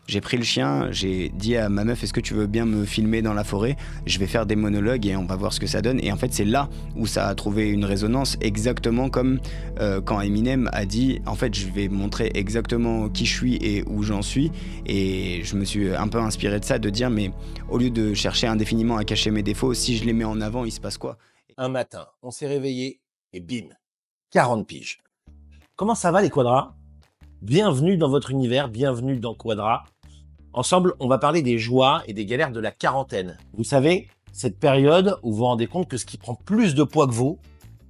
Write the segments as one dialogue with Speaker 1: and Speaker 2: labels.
Speaker 1: j'ai pris le chien, j'ai dit à ma meuf, est-ce que tu veux bien me filmer dans la forêt? Je vais faire des monologues et on va voir ce que ça donne. Et en fait, c'est là où ça a trouvé une résonance, exactement comme quand Eminem a dit, en fait, je vais montrer exactement qui je suis et où j'en suis. Et je me suis un peu inspiré de ça, de dire, mais au lieu de chercher indéfiniment à cacher mes défauts, si je les mets en avant, il se passe quoi?
Speaker 2: Un matin, on s'est réveillé et bim, 40 piges. Comment ça va les Quadras? Bienvenue dans votre univers, bienvenue dans Quadra. Ensemble, on va parler des joies et des galères de la quarantaine. Vous savez, cette période où vous vous rendez compte que ce qui prend plus de poids que vous,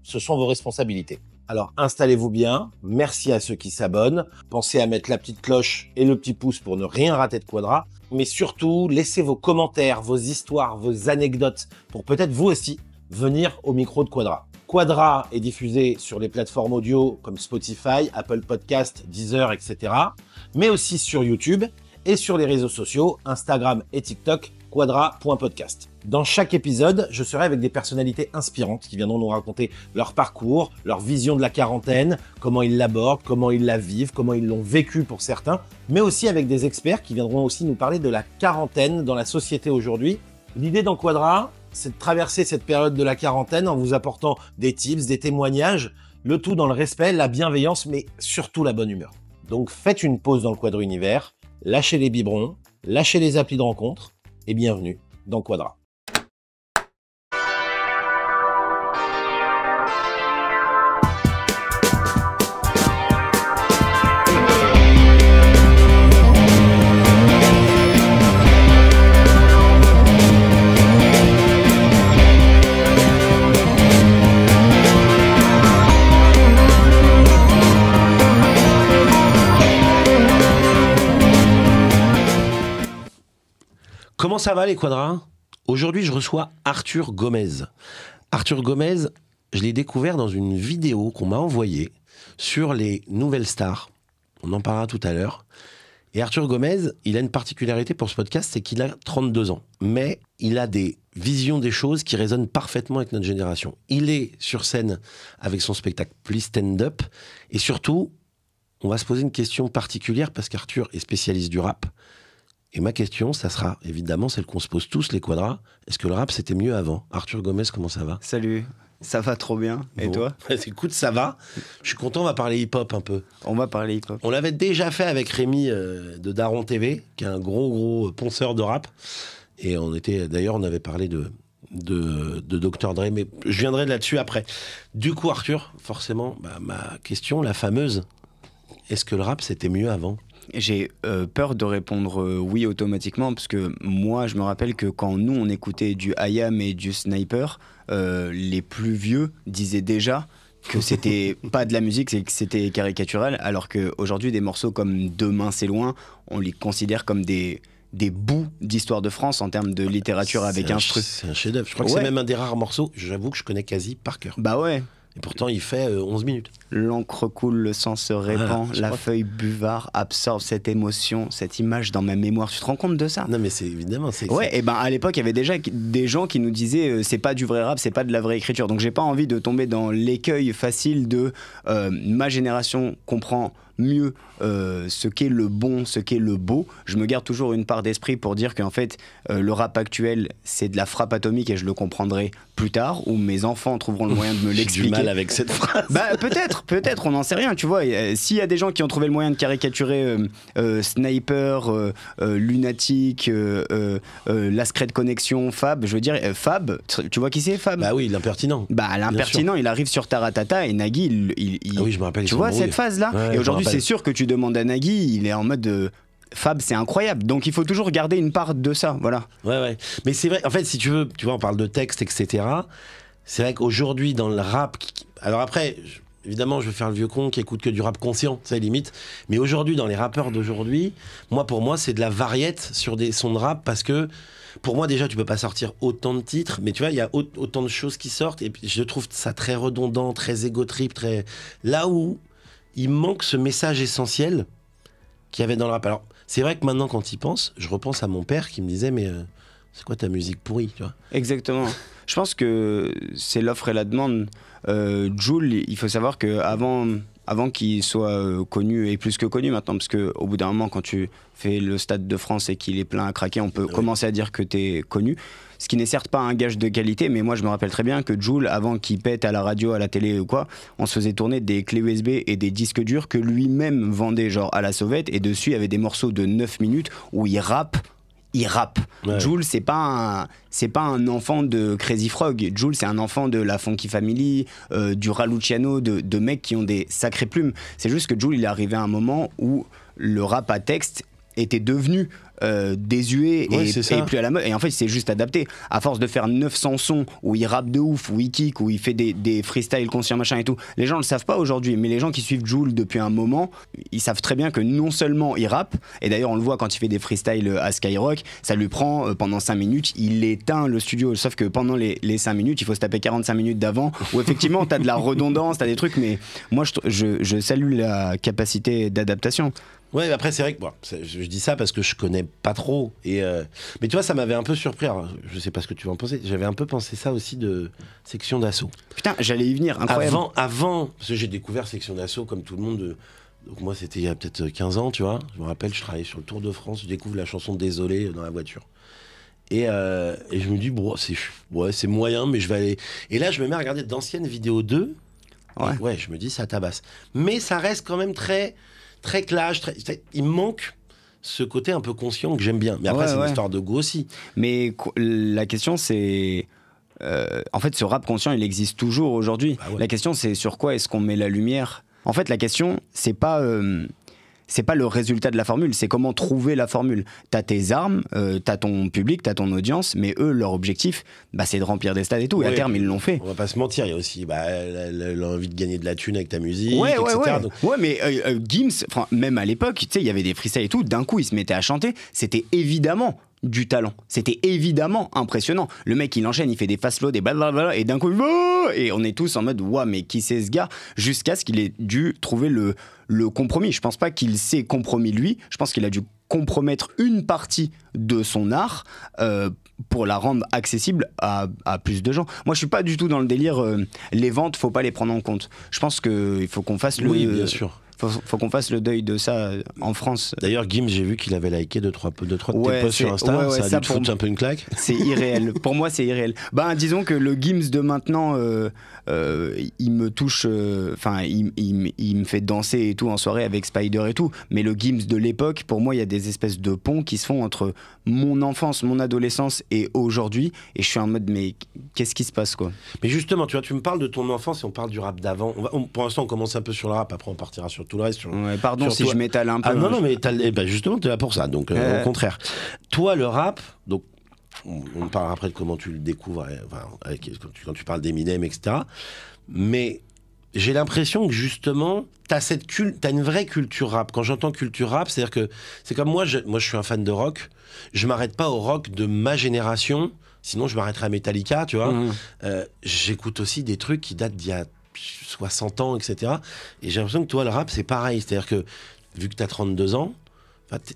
Speaker 2: ce sont vos responsabilités. Alors installez-vous bien, merci à ceux qui s'abonnent, pensez à mettre la petite cloche et le petit pouce pour ne rien rater de Quadra, mais surtout, laissez vos commentaires, vos histoires, vos anecdotes, pour peut-être vous aussi venir au micro de Quadra. Quadra est diffusé sur les plateformes audio comme Spotify, Apple Podcast, Deezer, etc. Mais aussi sur YouTube et sur les réseaux sociaux, Instagram et TikTok, quadra.podcast. Dans chaque épisode, je serai avec des personnalités inspirantes qui viendront nous raconter leur parcours, leur vision de la quarantaine, comment ils l'abordent, comment ils la vivent, comment ils l'ont vécu pour certains, mais aussi avec des experts qui viendront aussi nous parler de la quarantaine dans la société aujourd'hui. L'idée dans Quadra, c'est de traverser cette période de la quarantaine en vous apportant des tips, des témoignages, le tout dans le respect, la bienveillance, mais surtout la bonne humeur. Donc faites une pause dans le Quadra Univers, lâchez les biberons, lâchez les applis de rencontre et bienvenue dans Quadra. Comment ça va les Quadras? Aujourd'hui, je reçois Arthur Gomez. Arthur Gomez, je l'ai découvert dans une vidéo qu'on m'a envoyée sur les nouvelles stars. On en parlera tout à l'heure. Et Arthur Gomez, il a une particularité pour ce podcast, c'est qu'il a 32 ans. Mais il a des visions des choses qui résonnent parfaitement avec notre génération. Il est sur scène avec son spectacle Please Stand Up. Et surtout, on va se poser une question particulière parce qu'Arthur est spécialiste du rap. Et ma question, ça sera évidemment celle qu'on se pose tous, les Quadras. Est-ce que le rap, c'était mieux avant? Arthur Gomez, comment ça va?
Speaker 1: Salut, ça va trop bien. Et
Speaker 2: bon.
Speaker 1: toi?
Speaker 2: Écoute, ça va. Je suis content, on va parler hip-hop un peu.
Speaker 1: On va parler hip-hop.
Speaker 2: On l'avait déjà fait avec Rémi de Daron TV, qui est un gros ponceur de rap. Et d'ailleurs, on avait parlé de Dr. Dre, mais je viendrai là-dessus après. Du coup, Arthur, forcément, ma question, la fameuse, est-ce que le rap, c'était mieux avant?
Speaker 1: J'ai peur de répondre oui automatiquement, parce que moi, je me rappelle que quand nous, on écoutait du IAM et du Sniper, les plus vieux disaient déjà que c'était pas de la musique, c'est que c'était caricatural, alors qu'aujourd'hui, des morceaux comme Demain c'est loin, on les considère comme des bouts d'histoire de France en termes de littérature avec instru.
Speaker 2: C'est un chef-d'œuvre. Je crois que c'est même un des rares morceaux, j'avoue que je connais quasi par cœur.
Speaker 1: Bah ouais.
Speaker 2: Et pourtant, il fait 11 minutes.
Speaker 1: L'encre coule, le sang se répand, la feuille buvard absorbe cette émotion, cette image dans ma mémoire. Tu te rends compte de ça?
Speaker 2: Non, mais c'est évidemment.
Speaker 1: Ouais, et ben à l'époque, il y avait déjà des gens qui nous disaient c'est pas du vrai rap, c'est pas de la vraie écriture. Donc j'ai pas envie de tomber dans l'écueil facile de ma génération comprend mieux ce qu'est le bon, ce qu'est le beau. Je me garde toujours une part d'esprit pour dire qu'en fait, le rap actuel, c'est de la frappe atomique et je le comprendrai plus tard, où mes enfants trouveront le moyen de me l'expliquer.
Speaker 2: J'ai du mal avec cette phrase.
Speaker 1: Bah peut-être, on n'en sait rien, tu vois. S'il y a des gens qui ont trouvé le moyen de caricaturer Sniper, Lunatic, La Secret Connection, Fab, je veux dire, Fab, tu vois qui c'est, Fab?
Speaker 2: Bah oui, l'impertinent.
Speaker 1: Bah l'impertinent, il arrive sur Taratata et Nagui,
Speaker 2: ah oui, je me rappelle.
Speaker 1: Tu vois cette phase-là?
Speaker 2: Ouais,
Speaker 1: et aujourd'hui, c'est sûr que tu demandes à Nagui, il est en mode Fab, c'est incroyable. Donc il faut toujours garder une part de ça, voilà.
Speaker 2: Ouais. Mais c'est vrai, en fait, si tu veux, tu vois, on parle de texte, etc. C'est vrai qu'aujourd'hui, dans le rap... Alors après, évidemment, je vais faire le vieux con qui écoute que du rap conscient, ça limite. Mais aujourd'hui, dans les rappeurs d'aujourd'hui, pour moi, c'est de la variette sur des sons de rap parce que, pour moi, déjà, tu peux pas sortir autant de titres, mais tu vois, il y a autant de choses qui sortent et puis je trouve ça très redondant, très égo-trip, très... Là où il manque ce message essentiel qu'il y avait dans le rap. Alors, c'est vrai que maintenant, quand il pense, je repense à mon père qui me disait, mais c'est quoi ta musique pourrie, tu vois?
Speaker 1: Exactement. Je pense que c'est l'offre et la demande. Jul, il faut savoir qu'avant avant qu'il soit connu et plus que connu maintenant, parce qu'au bout d'un moment, quand tu fais le Stade de France et qu'il est plein à craquer, on peut commencer à dire que t'es connu. Ce qui n'est certes pas un gage de qualité, mais moi je me rappelle très bien que Jul, avant qu'il pète à la radio, à la télé ou quoi, on se faisait tourner des clés USB et des disques durs que lui-même vendait genre à la sauvette, et dessus il y avait des morceaux de 9 minutes où il rappe. Ouais. Jul, c'est pas un enfant de Crazy Frog. Jul, c'est un enfant de la Funky Family, du Raluciano, de mecs qui ont des sacrées plumes. C'est juste que Jul, il est arrivé à un moment où le rap à texte était devenu désuet et plus à la mode, et en fait il s'est juste adapté à force de faire 900 sons où il rappe de ouf, où il kick, où il fait des freestyles conscients machin et tout. Les gens le savent pas aujourd'hui, mais les gens qui suivent Jul depuis un moment, ils savent très bien que non seulement il rappe, et d'ailleurs on le voit quand il fait des freestyles à Skyrock, ça lui prend pendant 5 minutes, il éteint le studio, sauf que pendant les 5 minutes il faut se taper 45 minutes d'avant où effectivement t'as de la redondance, t'as des trucs, mais moi je salue la capacité d'adaptation.
Speaker 2: Ouais, après c'est vrai que bon, je dis ça parce que je connais pas trop. Mais tu vois, ça m'avait un peu surpris. Alors, je sais pas ce que tu vas en penser. J'avais un peu pensé ça aussi de Section d'Assaut.
Speaker 1: Putain, j'allais y venir, incroyable.
Speaker 2: Avant, parce que j'ai découvert Section d'Assaut comme tout le monde. Donc moi, c'était il y a peut-être 15 ans, tu vois. Je me rappelle, je travaillais sur le Tour de France, je découvre la chanson Désolé dans la voiture. Et je me dis, bon, c'est moyen, mais je vais aller. Et là, je me mets à regarder d'anciennes vidéos d'eux. Ouais, je me dis, ça tabasse. Mais ça reste quand même très clash, il me manque ce côté un peu conscient que j'aime bien. Mais après, c'est une histoire de goût aussi.
Speaker 1: Mais la question, c'est... en fait, ce rap conscient, il existe toujours aujourd'hui. La question, c'est sur quoi est-ce qu'on met la lumière. En fait, la question, c'est pas le résultat de la formule, c'est comment trouver la formule. T'as tes armes, t'as ton public, t'as ton audience, mais eux, leur objectif, c'est de remplir des stades et tout. Et à terme, ils l'ont fait.
Speaker 2: On va pas se mentir, il y a aussi l'envie de gagner de la thune avec ta musique, etc.
Speaker 1: Ouais, mais Gims, même à l'époque, tu sais, il y avait des freestyles et tout. D'un coup, il se mettait à chanter. C'était évidemment du talent. C'était évidemment impressionnant. Le mec, il enchaîne, il fait des fast-loads, des blablabla, et d'un coup, et on est tous en mode, waouh, mais qui c'est ce gars? Jusqu'à ce qu'il ait dû trouver le compromis. Je pense pas qu'il s'est compromis lui. Je pense qu'il a dû compromettre une partie de son art pour la rendre accessible à plus de gens. Moi, je suis pas du tout dans le délire les ventes, faut pas les prendre en compte. Je pense qu'il faut qu'on fasse
Speaker 2: Oui, bien sûr.
Speaker 1: Faut qu'on fasse le deuil de ça en France.
Speaker 2: D'ailleurs, Gims, j'ai vu qu'il avait liké 2-3 de tes posts sur Insta. Ça a dû te foutre un peu une claque.
Speaker 1: C'est irréel. Pour moi, c'est irréel. Disons que le Gims de maintenant, il me touche. Il me fait danser et tout en soirée avec Spider et tout. Mais le Gims de l'époque, pour moi, il y a des espèces de ponts qui se font entre mon enfance, mon adolescence et aujourd'hui. Et je suis en mode, mais qu'est-ce qui se passe, quoi?
Speaker 2: Mais justement, tu vois, tu me parles de ton enfance et on parle du rap d'avant. Pour l'instant, on commence un peu sur le rap. Après, on partira sur tout le reste.
Speaker 1: Pardon si je m'étale un peu.
Speaker 2: Non, mais justement, tu es là pour ça. Donc, au contraire. Toi, le rap, donc, on parle après de comment tu le découvres, quand tu parles d'Eminem, etc. Mais j'ai l'impression que justement, t'as une vraie culture rap. Quand j'entends culture rap, c'est-à-dire que c'est comme moi, je suis un fan de rock. Je m'arrête pas au rock de ma génération. Sinon, je m'arrêterais à Metallica, tu vois. J'écoute aussi des trucs qui datent d'il y a 60 ans, etc. Et j'ai l'impression que toi, le rap, c'est pareil. C'est-à-dire que, vu que tu as 32 ans,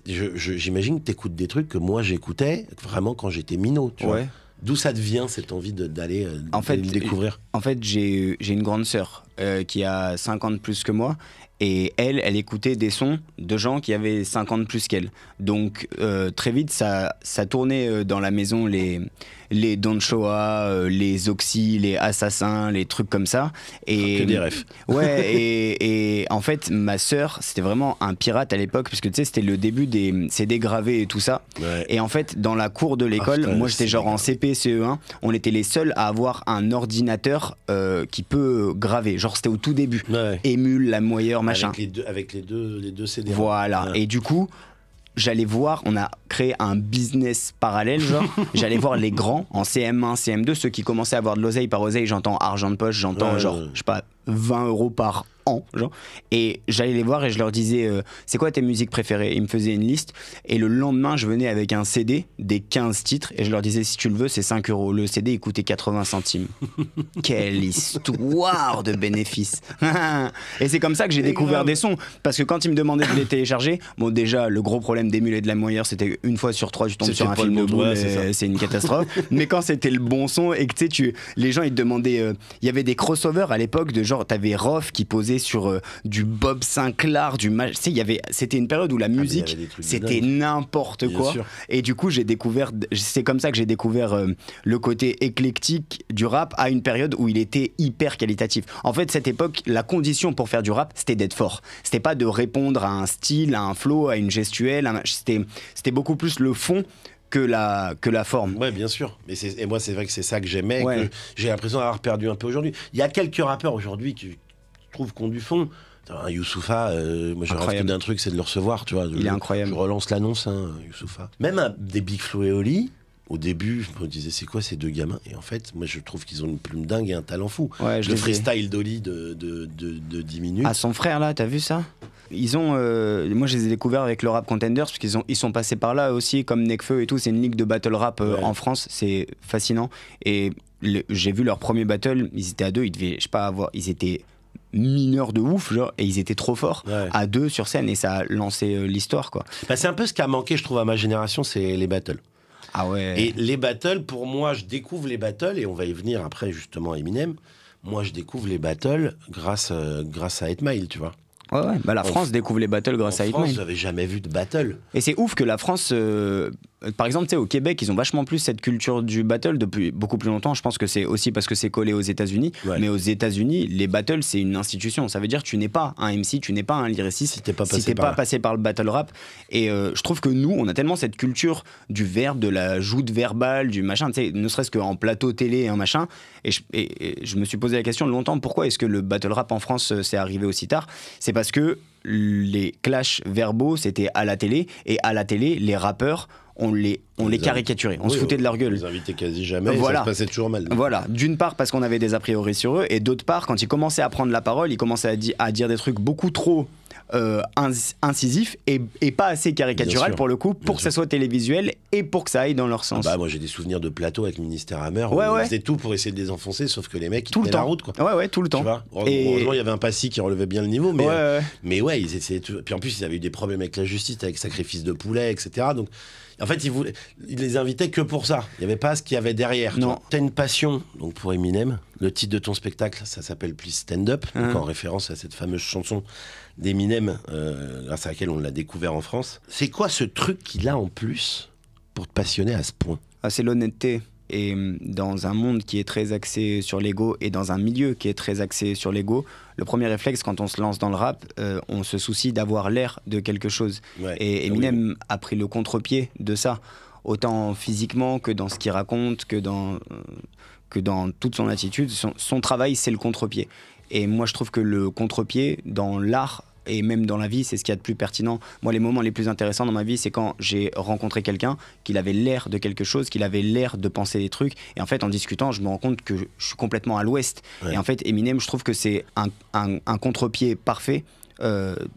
Speaker 2: j'imagine que tu écoutes des trucs que moi, j'écoutais vraiment quand j'étais minot. Tu vois. D'où ça te vient, cette envie d'aller le découvrir?
Speaker 1: En fait, j'ai une grande sœur qui a 50 de plus que moi. Et elle écoutait des sons de gens qui avaient 50 de plus qu'elle. Donc, très vite, ça tournait dans la maison les Don Shoah, les Oxy, les Assassins, les trucs comme ça.
Speaker 2: Et, que des refs.
Speaker 1: Ouais, et en fait, ma sœur, c'était vraiment un pirate à l'époque, parce que tu sais, c'était le début des CD gravés et tout ça. Ouais. Et en fait, dans la cour de l'école, moi j'étais genre en CP, CE1, on était les seuls à avoir un ordinateur qui peut graver. Genre, c'était au tout début. Ouais. Émule, la moyeur, machin.
Speaker 2: Avec les deux CD.
Speaker 1: Voilà. Ouais. Et du coup, j'allais voir, on a créé un business parallèle, genre. J'allais voir les grands en CM1, CM2, ceux qui commençaient à avoir de l'oseille. Par oseille, j'entends argent de poche, j'entends je sais pas, 20 € par an, genre. Et j'allais les voir et je leur disais, c'est quoi tes musiques préférées? Ils me faisaient une liste. Et le lendemain, je venais avec un CD, des 15 titres, et je leur disais, si tu le veux, c'est 5 €. Le CD, il coûtait 80 centimes. Quelle histoire de bénéfice. Et c'est comme ça que j'ai découvert des sons. Parce que quand ils me demandaient de les télécharger, bon, déjà, le gros problème d'Emule et de la moyeur, c'était une fois sur 3, tu tombes sur un film de boule, c'est une catastrophe. Mais quand c'était le bon son et que tu sais, les gens, ils te demandaient, il y avait des crossovers à l'époque de genre genre t'avais Rof qui posait sur du Bob Sinclair, tu sais, c'était une période où la musique c'était n'importe quoi. Sûr. Et du coup c'est comme ça que j'ai découvert le côté éclectique du rap à une période où il était hyper qualitatif. En fait, cette époque, la condition pour faire du rap, c'était d'être fort. C'était pas de répondre à un style, à un flow, à une gestuelle. C'était beaucoup plus le fond que la forme.
Speaker 2: Ouais, bien sûr. Et moi, c'est vrai que c'est ça que j'aimais, que j'ai l'impression d'avoir perdu un peu aujourd'hui. Il y a quelques rappeurs aujourd'hui qui je trouve qu'on du fond. Un Youssoupha, moi je rêve d'un truc, c'est de le recevoir, tu vois.
Speaker 1: Il est incroyable.
Speaker 2: Je relance l'annonce, Youssoupha. Même des Big Flo et Oli. Au début, je me disais, c'est quoi ces deux gamins? Et en fait, moi, je trouve qu'ils ont une plume dingue et un talent fou.
Speaker 1: Ouais,
Speaker 2: le freestyle d'Oli de 10 minutes.
Speaker 1: Ah, son frère, là, t'as vu ça? Ils ont, moi, je les ai découverts avec le Rap Contenders, parce ils sont passés par là aussi, comme Nekfeu et tout. C'est une ligue de battle rap en France. C'est fascinant. Et j'ai vu leur premier battle. Ils étaient à deux. Ils devaient, je sais pas, ils étaient mineurs de ouf, genre, et ils étaient trop forts à deux sur scène. Et ça a lancé l'histoire, quoi.
Speaker 2: Bah, c'est un peu ce qui a manqué, je trouve, à ma génération, c'est les battles.
Speaker 1: Ah ouais.
Speaker 2: Et les battles, pour moi, je découvre les battles, et on va y venir après, justement, à Eminem. Moi, je découvre les battles grâce à 8 Mile, tu vois.
Speaker 1: Ouais. Bah, la France découvre les battles grâce à 8 Mile. En France,
Speaker 2: j'avais jamais vu de battle.
Speaker 1: Et c'est ouf que la France, par exemple, tu sais, au Québec, ils ont vachement plus cette culture du battle depuis beaucoup plus longtemps. Je pense que c'est aussi parce que c'est collé aux États-Unis. Ouais. Mais aux États-Unis, les battles, c'est une institution. Ça veut dire que tu n'es pas un MC, tu n'es pas un lyriciste
Speaker 2: si t'es pas
Speaker 1: passé par le battle rap. Et je trouve que nous, on a tellement cette culture du verbe, de la joute verbale, du machin, tu sais, ne serait-ce qu'en plateau télé, un machin. Et je me suis posé la question longtemps, pourquoi est-ce que le battle rap en France s'est arrivé aussi tard? C'est parce que les clashs verbaux, c'était à la télé. Et à la télé, les rappeurs, on les caricaturait, on se foutait de leur gueule.
Speaker 2: On les invitait quasi jamais, voilà. Ça se passait toujours mal.
Speaker 1: Voilà, d'une part parce qu'on avait des a priori sur eux, et d'autre part, quand ils commençaient à prendre la parole, ils commençaient à dire des trucs beaucoup trop incisifs et pas assez caricatural pour le coup, pour que ça soit télévisuel et pour que ça aille dans leur sens.
Speaker 2: Bah, moi j'ai des souvenirs de plateau avec Ministère Hammer,
Speaker 1: on
Speaker 2: faisait tout pour essayer de les enfoncer, sauf que les mecs, ils
Speaker 1: tenaient
Speaker 2: la route, quoi.
Speaker 1: Ouais, tout le temps.
Speaker 2: Tu vois, heureusement, il y avait un Passy qui relevait bien le niveau, mais ouais, ils essayaient tout. Puis en plus, ils avaient eu des problèmes avec la justice, avec sacrifice de poulet, etc. Donc, en fait, ils les invitaient que pour ça. Il n'y avait pas ce qu'il y avait derrière. Non. Tu as une passion donc pour Eminem. Le titre de ton spectacle, ça s'appelle Please Stand Up, donc en référence à cette fameuse chanson d'Eminem, grâce à laquelle on l'a découvert en France. C'est quoi ce truc qu'il a en plus pour te passionner à ce point?
Speaker 1: C'est l'honnêteté. Et dans un monde qui est très axé sur l'ego et dans un milieu qui est très axé sur l'ego, le premier réflexe quand on se lance dans le rap, on se soucie d'avoir l'air de quelque chose. Ouais, et Eminem a pris le contre-pied de ça, autant physiquement que dans ce qu'il raconte, que dans toute son attitude. Son travail, c'est le contre-pied. Et moi, je trouve que le contre-pied, dans l'art, et même dans la vie, c'est ce qu'il y a de plus pertinent. Moi, les moments les plus intéressants dans ma vie, c'est quand j'ai rencontré quelqu'un, qu'il avait l'air de quelque chose, qu'il avait l'air de penser des trucs. Et en fait, en discutant, je me rends compte que je suis complètement à l'ouest. Ouais. Et en fait, Eminem, je trouve que c'est un contre-pied parfait.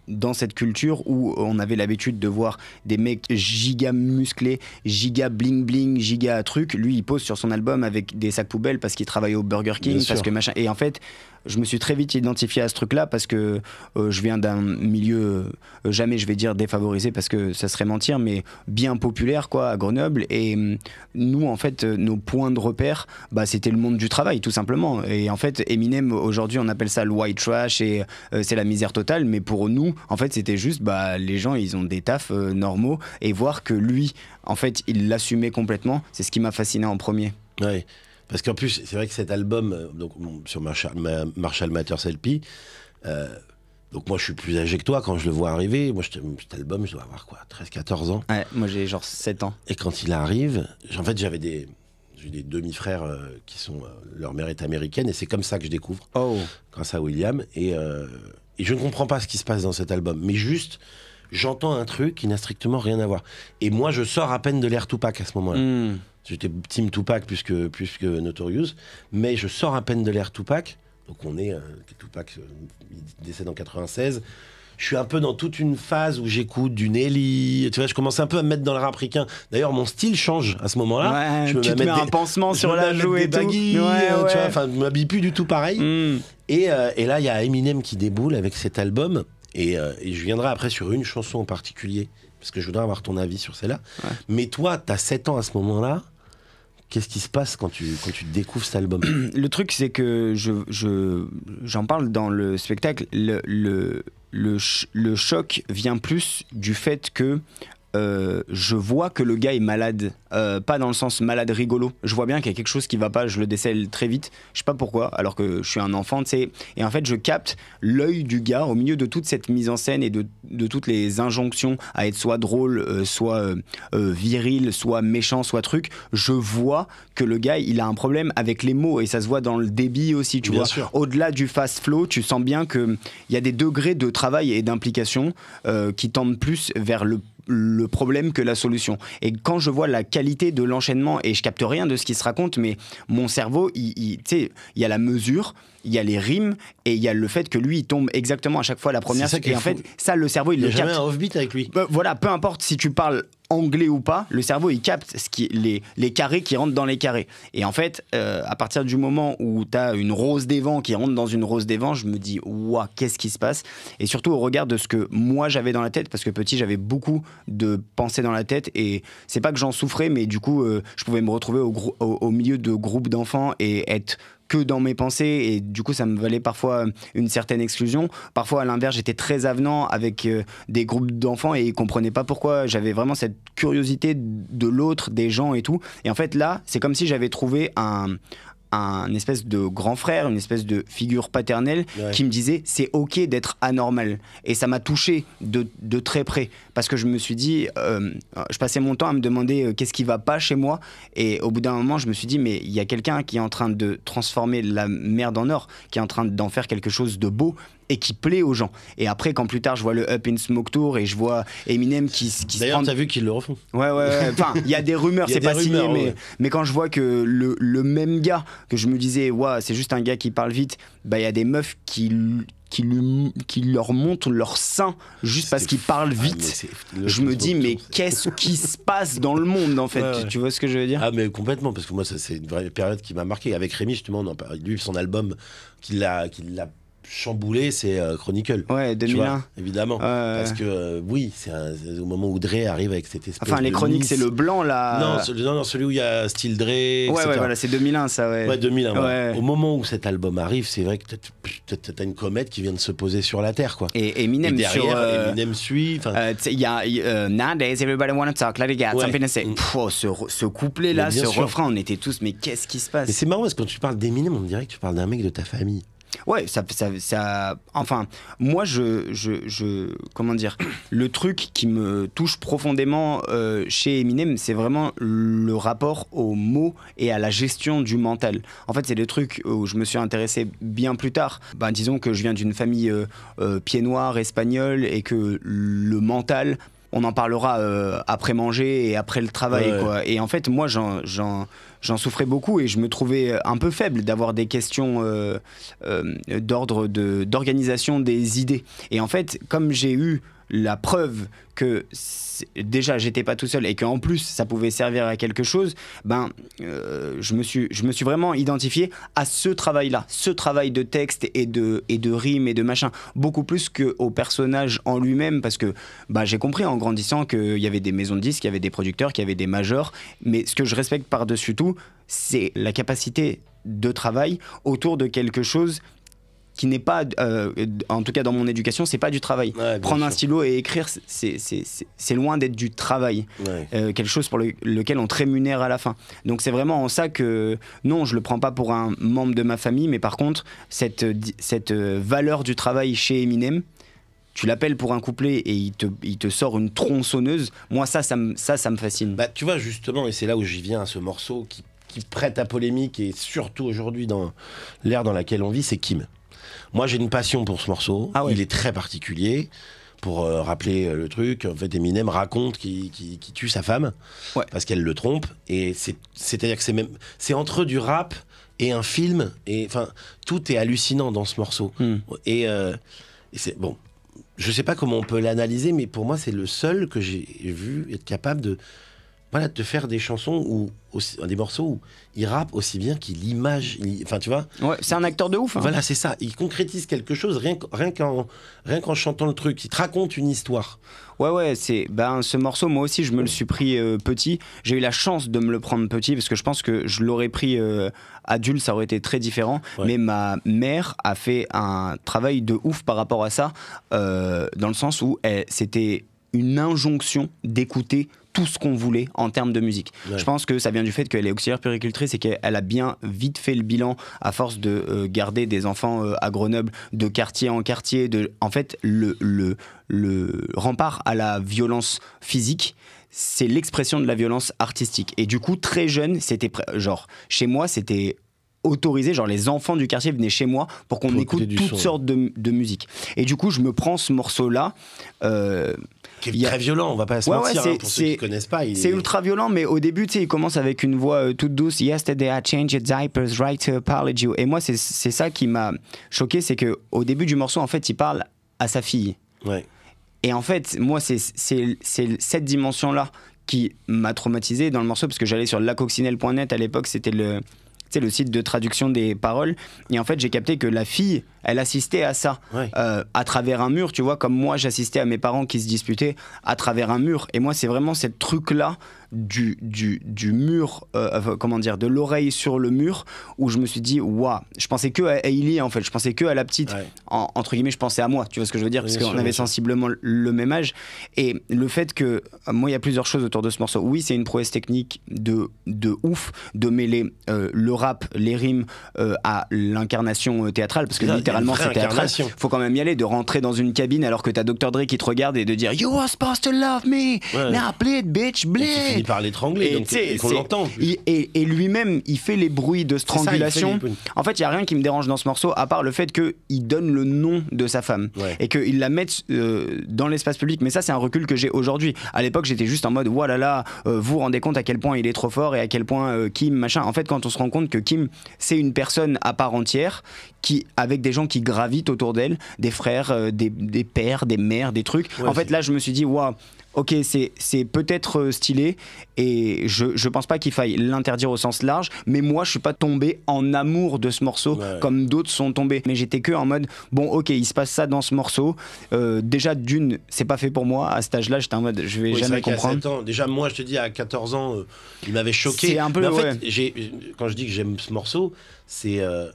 Speaker 1: Dans cette culture où on avait l'habitude de voir des mecs giga musclés, giga bling bling, giga truc. Lui, il pose sur son album avec des sacs poubelles parce qu'il travaille au Burger King, parce que machin. Et en fait, je me suis très vite identifié à ce truc-là parce que je viens d'un milieu, jamais je vais dire défavorisé parce que ça serait mentir, mais bien populaire, quoi, à Grenoble. Et nous, en fait, nos points de repère, bah, c'était le monde du travail, tout simplement. Et en fait, Eminem, aujourd'hui, on appelle ça le white trash et c'est la misère totale. Mais pour nous, en fait, c'était juste, bah, les gens, ils ont des tafs normaux. Et voir que lui, en fait, il l'assumait complètement, c'est ce qui m'a fasciné en premier.
Speaker 2: Ouais. Parce qu'en plus, c'est vrai que cet album, donc, sur Marshall Mathers LP, donc moi je suis plus âgé que toi quand je le vois arriver. Moi, cet album, je dois avoir quoi, 13-14 ans.
Speaker 1: Ouais, moi j'ai genre 7 ans.
Speaker 2: Et quand il arrive, en fait, j'ai des demi-frères qui sont. Leur mère est américaine et c'est comme ça que je découvre.
Speaker 1: Oh.
Speaker 2: Grâce à William. Et je ne comprends pas ce qui se passe dans cet album. Mais juste, j'entends un truc qui n'a strictement rien à voir. Et moi, je sors à peine de l'ère Tupac à ce moment-là. J'étais team Tupac plus que Notorious, mais je sors à peine de l'ère Tupac. Donc on est Tupac il décède en 96. Je suis un peu dans toute une phase où j'écoute du Nelly. Tu vois, je commence un peu à me mettre dans le rap ricain. D'ailleurs, mon style change à ce moment-là.
Speaker 1: Ouais, tu te mets un pansement sur la joue et tout.
Speaker 2: Tu vois, enfin, je m'habille plus du tout pareil. Et là, il y a Eminem qui déboule avec cet album. Et je viendrai après sur une chanson en particulier, parce que je voudrais avoir ton avis sur celle-là. Ouais. Mais toi, t'as 7 ans à ce moment-là. Qu'est-ce qui se passe quand tu découvres cet album?
Speaker 1: Le truc, c'est que j'en parle dans le spectacle. Le choc vient plus du fait que je vois que le gars est malade, pas dans le sens malade rigolo. Je vois bien qu'il y a quelque chose qui va pas, je le décèle très vite. Je sais pas pourquoi, alors que je suis un enfant, tu sais. Et en fait, je capte l'œil du gars au milieu de toute cette mise en scène et de toutes les injonctions à être soit drôle, soit viril, soit méchant, soit truc. Je vois que le gars, il a un problème avec les mots et ça se voit dans le débit aussi, tu
Speaker 2: Bien
Speaker 1: vois.
Speaker 2: sûr.
Speaker 1: Au-delà du fast flow, tu sens bien qu'il y a des degrés de travail et d'implication qui tendent plus vers le problème que la solution. Et quand je vois la qualité de l'enchaînement, et je capte rien de ce qui se raconte, mais mon cerveau, tu sais, il y a la mesure, il y a les rimes, et il y a le fait que lui, il tombe exactement à chaque fois la première.
Speaker 2: C'est ça qui est
Speaker 1: et en
Speaker 2: fou.
Speaker 1: fait, ça, le cerveau, il
Speaker 2: Il n'y
Speaker 1: le
Speaker 2: a jamais
Speaker 1: capte.
Speaker 2: un offbeat avec lui.
Speaker 1: Voilà, peu importe si tu parles anglais ou pas, le cerveau il capte les carrés qui rentrent dans les carrés. Et en fait, à partir du moment où tu as une rose des vents qui rentre dans une rose des vents, je me dis waouh, qu'est-ce qui se passe? Et surtout au regard de ce que moi j'avais dans la tête, parce que petit j'avais beaucoup de pensées dans la tête et c'est pas que j'en souffrais, mais du coup je pouvais me retrouver au milieu de groupes d'enfants et être que dans mes pensées et du coup ça me valait parfois une certaine exclusion. Parfois à l'inverse j'étais très avenant avec des groupes d'enfants et ils comprenaient pas pourquoi. J'avais vraiment cette curiosité de l'autre, des gens et tout. Et en fait là c'est comme si j'avais trouvé un espèce de grand frère, une espèce de figure paternelle qui me disait c'est ok d'être anormal. Et ça m'a touché de très près parce que je me suis dit, je passais mon temps à me demander qu'est-ce qui va pas chez moi et au bout d'un moment je me suis dit mais il y a quelqu'un qui est en train de transformer la merde en or, qui est en train d'en faire quelque chose de beau et qui plaît aux gens. Et après, quand plus tard, je vois le Up in Smoke Tour et je vois Eminem qui
Speaker 2: D'ailleurs, t'as vu qu'ils le refont.
Speaker 1: Ouais. Enfin, il y a des rumeurs, c'est pas signé, mais quand je vois que le même gars, que je me disais, ouais, c'est juste un gars qui parle vite, bah il y a des meufs qui leur montrent leur sein juste parce qu'ils parlent vite. Je me dis, mais qu'est-ce qui se passe dans le monde, en fait?
Speaker 2: Ouais.
Speaker 1: Tu vois ce que je veux dire?
Speaker 2: Ah, mais complètement, parce que moi, ça, c'est une vraie période qui m'a marqué. Avec Rémi, justement, on en parlait. Lui, son album qui l'a chamboulé, c'est Chronicle.
Speaker 1: Ouais, 2001.
Speaker 2: Tu vois, évidemment. Parce que, oui, c'est au moment où Dre arrive avec cette espèce
Speaker 1: enfin, les
Speaker 2: de
Speaker 1: chroniques,
Speaker 2: Nice.
Speaker 1: c'est le blanc, là.
Speaker 2: Non, celui où il y a Still Dre, etc.
Speaker 1: Ouais, voilà, c'est 2001, ça, ouais.
Speaker 2: Ouais, 2001.
Speaker 1: Ouais.
Speaker 2: Au moment où cet album arrive, c'est vrai que t'as une comète qui vient de se poser sur la Terre, quoi.
Speaker 1: Et Eminem,
Speaker 2: Et derrière,
Speaker 1: sur,
Speaker 2: Eminem suit.
Speaker 1: il y a Nowadays, everybody wanna talk like they got something to say. Ce couplet-là,
Speaker 2: Mais bien
Speaker 1: ce
Speaker 2: sûr.
Speaker 1: refrain, on était tous, mais qu'est-ce qui se passe?
Speaker 2: Mais c'est marrant parce que quand tu parles d'Eminem, on dirait que tu parles d'un mec de ta famille.
Speaker 1: Ouais, enfin, moi, comment dire, le truc qui me touche profondément chez Eminem, c'est vraiment le rapport aux mots et à la gestion du mental. En fait, c'est des trucs où je me suis intéressé bien plus tard. Ben, disons que je viens d'une famille pied noir, espagnole, et que le mental, on en parlera après manger et après le travail, quoi. Et en fait, moi, j'en souffrais beaucoup et je me trouvais un peu faible d'avoir des questions d'ordre d'organisation des idées. Et en fait, comme j'ai eu la preuve que déjà j'étais pas tout seul et qu'en plus ça pouvait servir à quelque chose, je me suis vraiment identifié à ce travail-là, ce travail de texte et de rimes et de machin, beaucoup plus qu'au personnage en lui-même, parce que j'ai compris en grandissant qu'il y avait des maisons de disques, qu'il y avait des producteurs, qu'il y avait des majors, mais ce que je respecte par-dessus tout, c'est la capacité de travail autour de quelque chose qui n'est pas, en tout cas dans mon éducation, c'est pas du travail. Prendre un stylo et écrire, c'est loin d'être du travail. Quelque chose pour lequel on te rémunère à la fin. Donc c'est vraiment en ça que, non, je le prends pas pour un membre de ma famille, mais par contre, cette valeur du travail chez Eminem, tu l'appelles pour un couplet et il te sort une tronçonneuse. Moi, ça me fascine.
Speaker 2: Tu vois, justement, et c'est là où j'y viens à ce morceau qui prête à polémique, et surtout aujourd'hui dans l'ère dans laquelle on vit, c'est Kim. Moi, j'ai une passion pour ce morceau. Ah ouais. Il est très particulier. Pour rappeler le truc, en fait, Eminem raconte qu'il tue sa femme parce qu'elle le trompe. Et c'est-à-dire que c'est entre du rap et un film. Et enfin, tout est hallucinant dans ce morceau. Et c'est bon. Je sais pas comment on peut l'analyser, mais pour moi, c'est le seul que j'ai vu être capable voilà, de faire des chansons ou des morceaux où il rappe aussi bien qu'il image. Enfin, tu vois.
Speaker 1: Ouais, c'est un acteur de ouf. Hein.
Speaker 2: Voilà, c'est ça. Il concrétise quelque chose rien qu'en chantant le truc. Il te raconte une histoire.
Speaker 1: Ouais, ce morceau, moi aussi, je me le suis pris petit. J'ai eu la chance de me le prendre petit parce que je pense que je l'aurais pris adulte, ça aurait été très différent. Ouais. Mais ma mère a fait un travail de ouf par rapport à ça, dans le sens où c'était une injonction d'écouter tout ce qu'on voulait en termes de musique. Ouais. Je pense que ça vient du fait qu'elle est auxiliaire puéricultrice et qu'elle a bien vite fait le bilan à force de garder des enfants à Grenoble, de quartier en quartier. En fait, le rempart à la violence physique, c'est l'expression de la violence artistique. Et du coup, très jeune, c'était genre, chez moi, c'était autorisé, genre les enfants du quartier venaient chez moi pour qu'on écoute toutes sortes de musique. Et du coup, je me prends ce morceau-là.
Speaker 2: Qui est très violent, on va pas se mentir, pour ceux qui ne connaissent pas.
Speaker 1: C'est ultra violent, mais au début, tu sais, il commence avec une voix toute douce. Yesterday I changed your diapers, right to apologize you. Et moi, c'est ça qui m'a choqué, c'est qu'au début du morceau, en fait, il parle à sa fille.
Speaker 2: Ouais.
Speaker 1: Et en fait, moi, c'est cette dimension-là qui m'a traumatisé dans le morceau, parce que j'allais sur lacoccinelle.net à l'époque, c'était le site de traduction des paroles. Et en fait, j'ai capté que la fille, elle assistait à ça, ouais. À travers un mur, tu vois, comme moi, j'assistais à mes parents qui se disputaient à travers un mur. Et moi, c'est vraiment cette truc-là du mur, comment dire, de l'oreille sur le mur, où je me suis dit, waouh, je pensais que à Hailey, en fait, je pensais que à la petite, ouais. Entre guillemets, je pensais à moi, tu vois ce que je veux dire, parce qu'on avait sensiblement le même âge. Et le fait que, moi, il y a plusieurs choses autour de ce morceau. Oui, c'est une prouesse technique de ouf, de mêler le rap, les rimes à l'incarnation théâtrale, parce que littéralement c'est théâtral. Faut quand même y aller, de rentrer dans une cabine alors que t'as Dr. Dre qui te regarde et de dire You were supposed to love me, ouais. Now bleed, bitch, bleed.
Speaker 2: Et tu finis par l'étrangler, donc et qu'on l'entend.
Speaker 1: Et lui-même, il fait les bruits de strangulation. En fait, il y a rien qui me dérange dans ce morceau à part le fait qu'il donne le nom de sa femme, ouais. Et qu'il la mette dans l'espace public. Mais ça, c'est un recul que j'ai aujourd'hui. À l'époque, j'étais juste en mode voilà, vous vous rendez compte à quel point il est trop fort et à quel point Kim machin. En fait, quand on se rend compte que Kim, c'est une personne à part entière, avec des gens qui gravitent autour d'elle, des frères, des pères, des mères, des trucs. Ouais, en fait, là, je me suis dit, waouh, ok, c'est peut-être stylé, et je pense pas qu'il faille l'interdire au sens large, mais moi, je suis pas tombé en amour de ce morceau, ouais. Comme d'autres sont tombés. Mais j'étais que en mode, bon, ok, il se passe ça dans ce morceau. Déjà, c'est pas fait pour moi. À cet âge-là, j'étais en mode, je vais jamais comprendre.
Speaker 2: 7 ans, déjà, moi, je te dis, à 14 ans, il m'avait choqué.
Speaker 1: C'est un peu,
Speaker 2: mais en
Speaker 1: ouais.
Speaker 2: fait, quand je dis que j'aime ce morceau,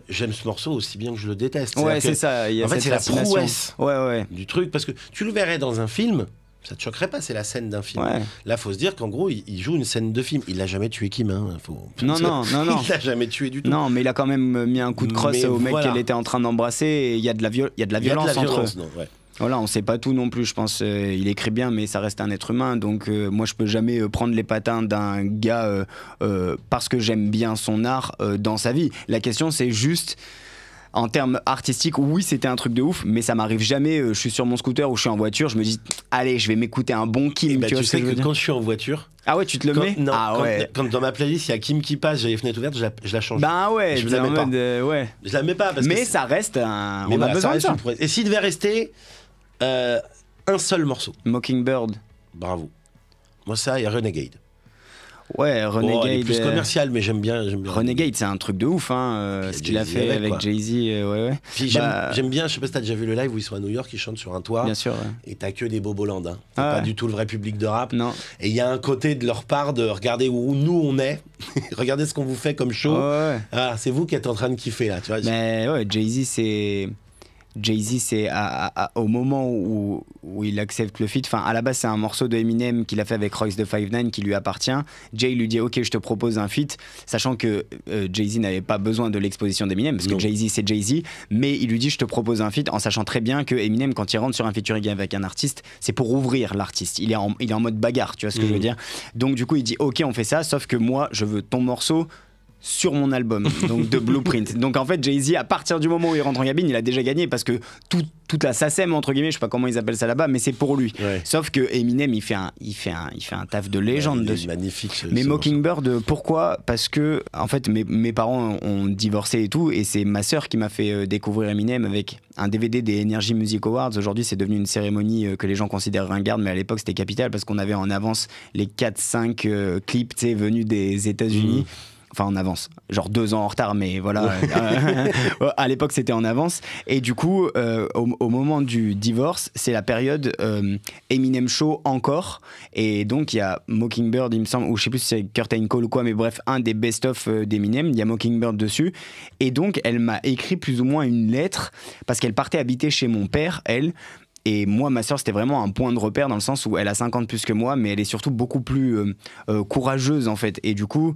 Speaker 2: j'aime ce morceau aussi bien que je le déteste.
Speaker 1: Ouais, c'est ça.
Speaker 2: En fait, c'est la prouesse
Speaker 1: ouais.
Speaker 2: du truc, parce que tu le verrais dans un film, ça te choquerait pas, c'est la scène d'un film. Ouais. Là, faut se dire qu'en gros, il joue une scène de film. Il l'a jamais tué Kim, hein.
Speaker 1: Non.
Speaker 2: Il l'a jamais tué du tout.
Speaker 1: Non, mais il a quand même mis un coup de crosse au mec qu'elle était en train d'embrasser, et il y a de la violence entre eux.
Speaker 2: Ouais.
Speaker 1: Voilà, on sait pas tout non plus, je pense. Il écrit bien, mais ça reste un être humain. Donc, moi, je peux jamais prendre les patins d'un gars parce que j'aime bien son art dans sa vie. La question, c'est juste, en termes artistiques, oui, c'était un truc de ouf, mais ça m'arrive jamais. Je suis sur mon scooter ou je suis en voiture, je me dis, allez, je vais m'écouter un bon Kim.
Speaker 2: Tu sais que quand je suis en voiture.
Speaker 1: Ah ouais, tu te le mets?
Speaker 2: Non,
Speaker 1: ouais.
Speaker 2: Quand dans ma playlist il y a Kim qui passe, j'ai les fenêtres ouvertes, je la change.
Speaker 1: Ben ouais,
Speaker 2: je la mets pas.
Speaker 1: Ouais.
Speaker 2: Je la mets pas parce
Speaker 1: mais
Speaker 2: que
Speaker 1: ça reste un.
Speaker 2: Mais
Speaker 1: on a besoin de ça.
Speaker 2: Et s'il devait rester un seul morceau?
Speaker 1: Mockingbird.
Speaker 2: Bravo. Moi, ça, il y a Renegade.
Speaker 1: Ouais, Renegade.
Speaker 2: Il est plus commercial, mais j'aime bien.
Speaker 1: Renegade, c'est un truc de ouf, hein, ce qu'il a fait avec Jay-Z. Ouais.
Speaker 2: Puis j'aime bien, je sais pas si t'as déjà vu le live où ils sont à New York, ils chantent sur un toit.
Speaker 1: Bien sûr. Ouais.
Speaker 2: Et t'as que des bobolandes. Hein. C'est pas du tout le vrai public de rap.
Speaker 1: Non.
Speaker 2: Et il y a un côté de leur part de regarder où nous on est, regardez ce qu'on vous fait comme show.
Speaker 1: Ouais.
Speaker 2: Ah, c'est vous qui êtes en train de kiffer là, tu vois.
Speaker 1: Mais ouais, Jay-Z, c'est au moment où il accepte le feat. Enfin, à la base, c'est un morceau de Eminem qu'il a fait avec Royce da 5'9" qui lui appartient. Jay lui dit ok, je te propose un feat, sachant que Jay-Z n'avait pas besoin de l'exposition d'Eminem parce que Jay-Z c'est Jay-Z, mais il lui dit je te propose un feat en sachant très bien que Eminem, quand il rentre sur un featuring avec un artiste, c'est pour ouvrir l'artiste. Il est en mode bagarre, tu vois ce que je veux dire. Donc du coup, il dit ok, on fait ça, sauf que moi, je veux ton morceau sur mon album, donc de Blueprint. Donc en fait, Jay-Z, à partir du moment où il rentre en cabine, il a déjà gagné parce que toute la SACEM, entre guillemets, je sais pas comment ils appellent ça là-bas, mais c'est pour lui.
Speaker 2: Ouais.
Speaker 1: Sauf que Eminem, il fait un taf de légende
Speaker 2: il est
Speaker 1: dessus.
Speaker 2: magnifique.
Speaker 1: Mais Mockingbird, pourquoi? Parce que en fait, mes parents ont divorcé et tout, et c'est ma sœur qui m'a fait découvrir Eminem avec un DVD des Energy Music Awards. Aujourd'hui, c'est devenu une cérémonie que les gens considèrent ringarde, mais à l'époque, c'était capital parce qu'on avait en avance les 4-5 clips venus des États-Unis. Enfin, en avance, genre 2 ans en retard, mais voilà. À l'époque, c'était en avance. Et du coup, au moment du divorce, c'est la période Eminem Show encore. Et donc, il y a Mockingbird, il me semble, ou je sais plus si c'est Curtain Call ou quoi, mais bref, un des best-of d'Eminem. Il y a Mockingbird dessus. Et donc, elle m'a écrit plus ou moins une lettre parce qu'elle partait habiter chez mon père, elle. Et moi, ma sœur, c'était vraiment un point de repère dans le sens où elle a 50 plus que moi, mais elle est surtout beaucoup plus courageuse, en fait. Et du coup,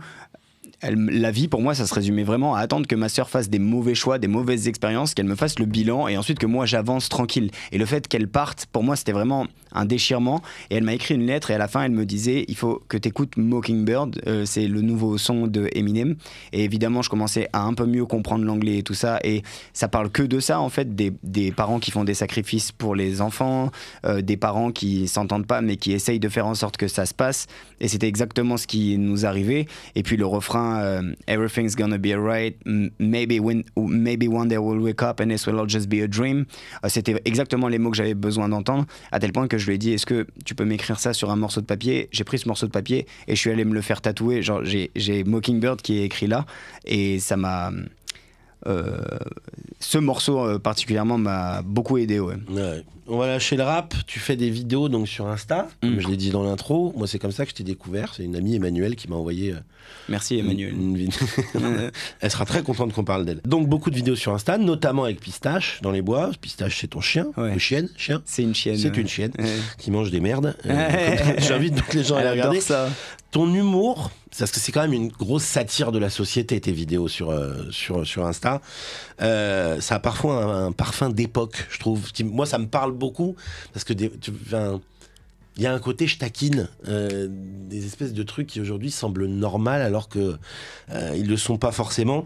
Speaker 1: la vie pour moi ça se résumait vraiment à attendre que ma sœur fasse des mauvais choix, des mauvaises expériences, qu'elle me fasse le bilan et ensuite que moi j'avance tranquille. Et le fait qu'elle parte, pour moi c'était vraiment un déchirement. Et elle m'a écrit une lettre et à la fin elle me disait il faut que tu écoutes Mockingbird, c'est le nouveau son de Eminem. Et évidemment je commençais à un peu mieux comprendre l'anglais et tout ça, et ça parle que de ça en fait, des parents qui font des sacrifices pour les enfants, des parents qui s'entendent pas mais qui essayent de faire en sorte que ça se passe. Et c'était exactement ce qui nous arrivait. Et puis le refrain Everything's gonna be alright, maybe one day we'll wake up and this will all just be a dream. C'était exactement les mots que j'avais besoin d'entendre, à tel point que je lui ai dit est-ce que tu peux m'écrire ça sur un morceau de papier? J'ai pris ce morceau de papier et je suis allé me le faire tatouer. Genre j'ai Mockingbird qui est écrit là, et ça m'a ce morceau particulièrement m'a beaucoup aidé. Ouais.
Speaker 2: On va lâcher le rap. Tu fais des vidéos donc sur Insta, comme je l'ai dit dans l'intro. Moi, c'est comme ça que je t'ai découvert. C'est une amie, Emmanuelle, qui m'a envoyé.
Speaker 1: Merci Emmanuel.
Speaker 2: Elle sera très contente qu'on parle d'elle. Donc beaucoup de vidéos sur Insta, notamment avec Pistache dans les bois. Pistache, c'est ton chien,
Speaker 1: ouais.
Speaker 2: Chien.
Speaker 1: C'est une chienne.
Speaker 2: C'est une chienne qui mange des merdes. J'invite donc les gens à les regarder.
Speaker 1: Ça.
Speaker 2: Ton humour, parce que c'est quand même une grosse satire de la société, tes vidéos sur Insta. Ça a parfois un parfum d'époque, je trouve. Moi, ça me parle beaucoup parce que il y a un côté je taquine, des espèces de trucs qui aujourd'hui semblent normales alors que ils le sont pas forcément.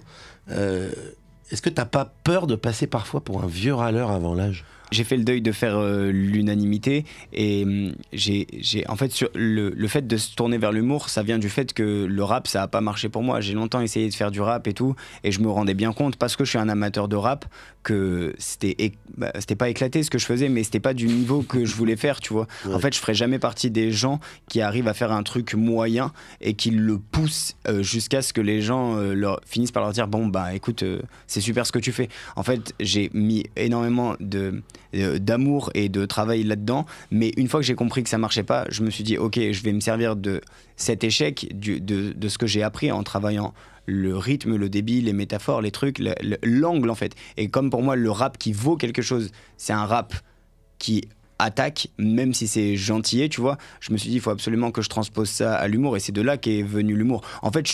Speaker 2: Est-ce que t'as pas peur de passer parfois pour un vieux râleur avant l'âge?
Speaker 1: J'ai fait le deuil de faire l'unanimité, et en fait sur le fait de se tourner vers l'humour, ça vient du fait que le rap ça a pas marché pour moi. J'ai longtemps essayé de faire du rap et tout, et je me rendais bien compte, parce que je suis un amateur de rap, que c'était pas éclaté ce que je faisais, mais c'était pas du niveau que je voulais faire, tu vois. Ouais. En fait je ferais jamais partie des gens qui arrivent à faire un truc moyen et qui le poussent jusqu'à ce que les gens finissent par leur dire bon bah écoute c'est super ce que tu fais. En fait j'ai mis énormément d'amour et de travail là-dedans, mais une fois que j'ai compris que ça marchait pas, je me suis dit ok, je vais me servir de cet échec, de ce que j'ai appris en travaillant le rythme, le débit, les métaphores, les trucs, l'angle en fait. Et comme pour moi le rap qui vaut quelque chose, c'est un rap qui attaque, même si c'est gentillet, tu vois, je me suis dit il faut absolument que je transpose ça à l'humour, et c'est de là qu'est venu l'humour. En fait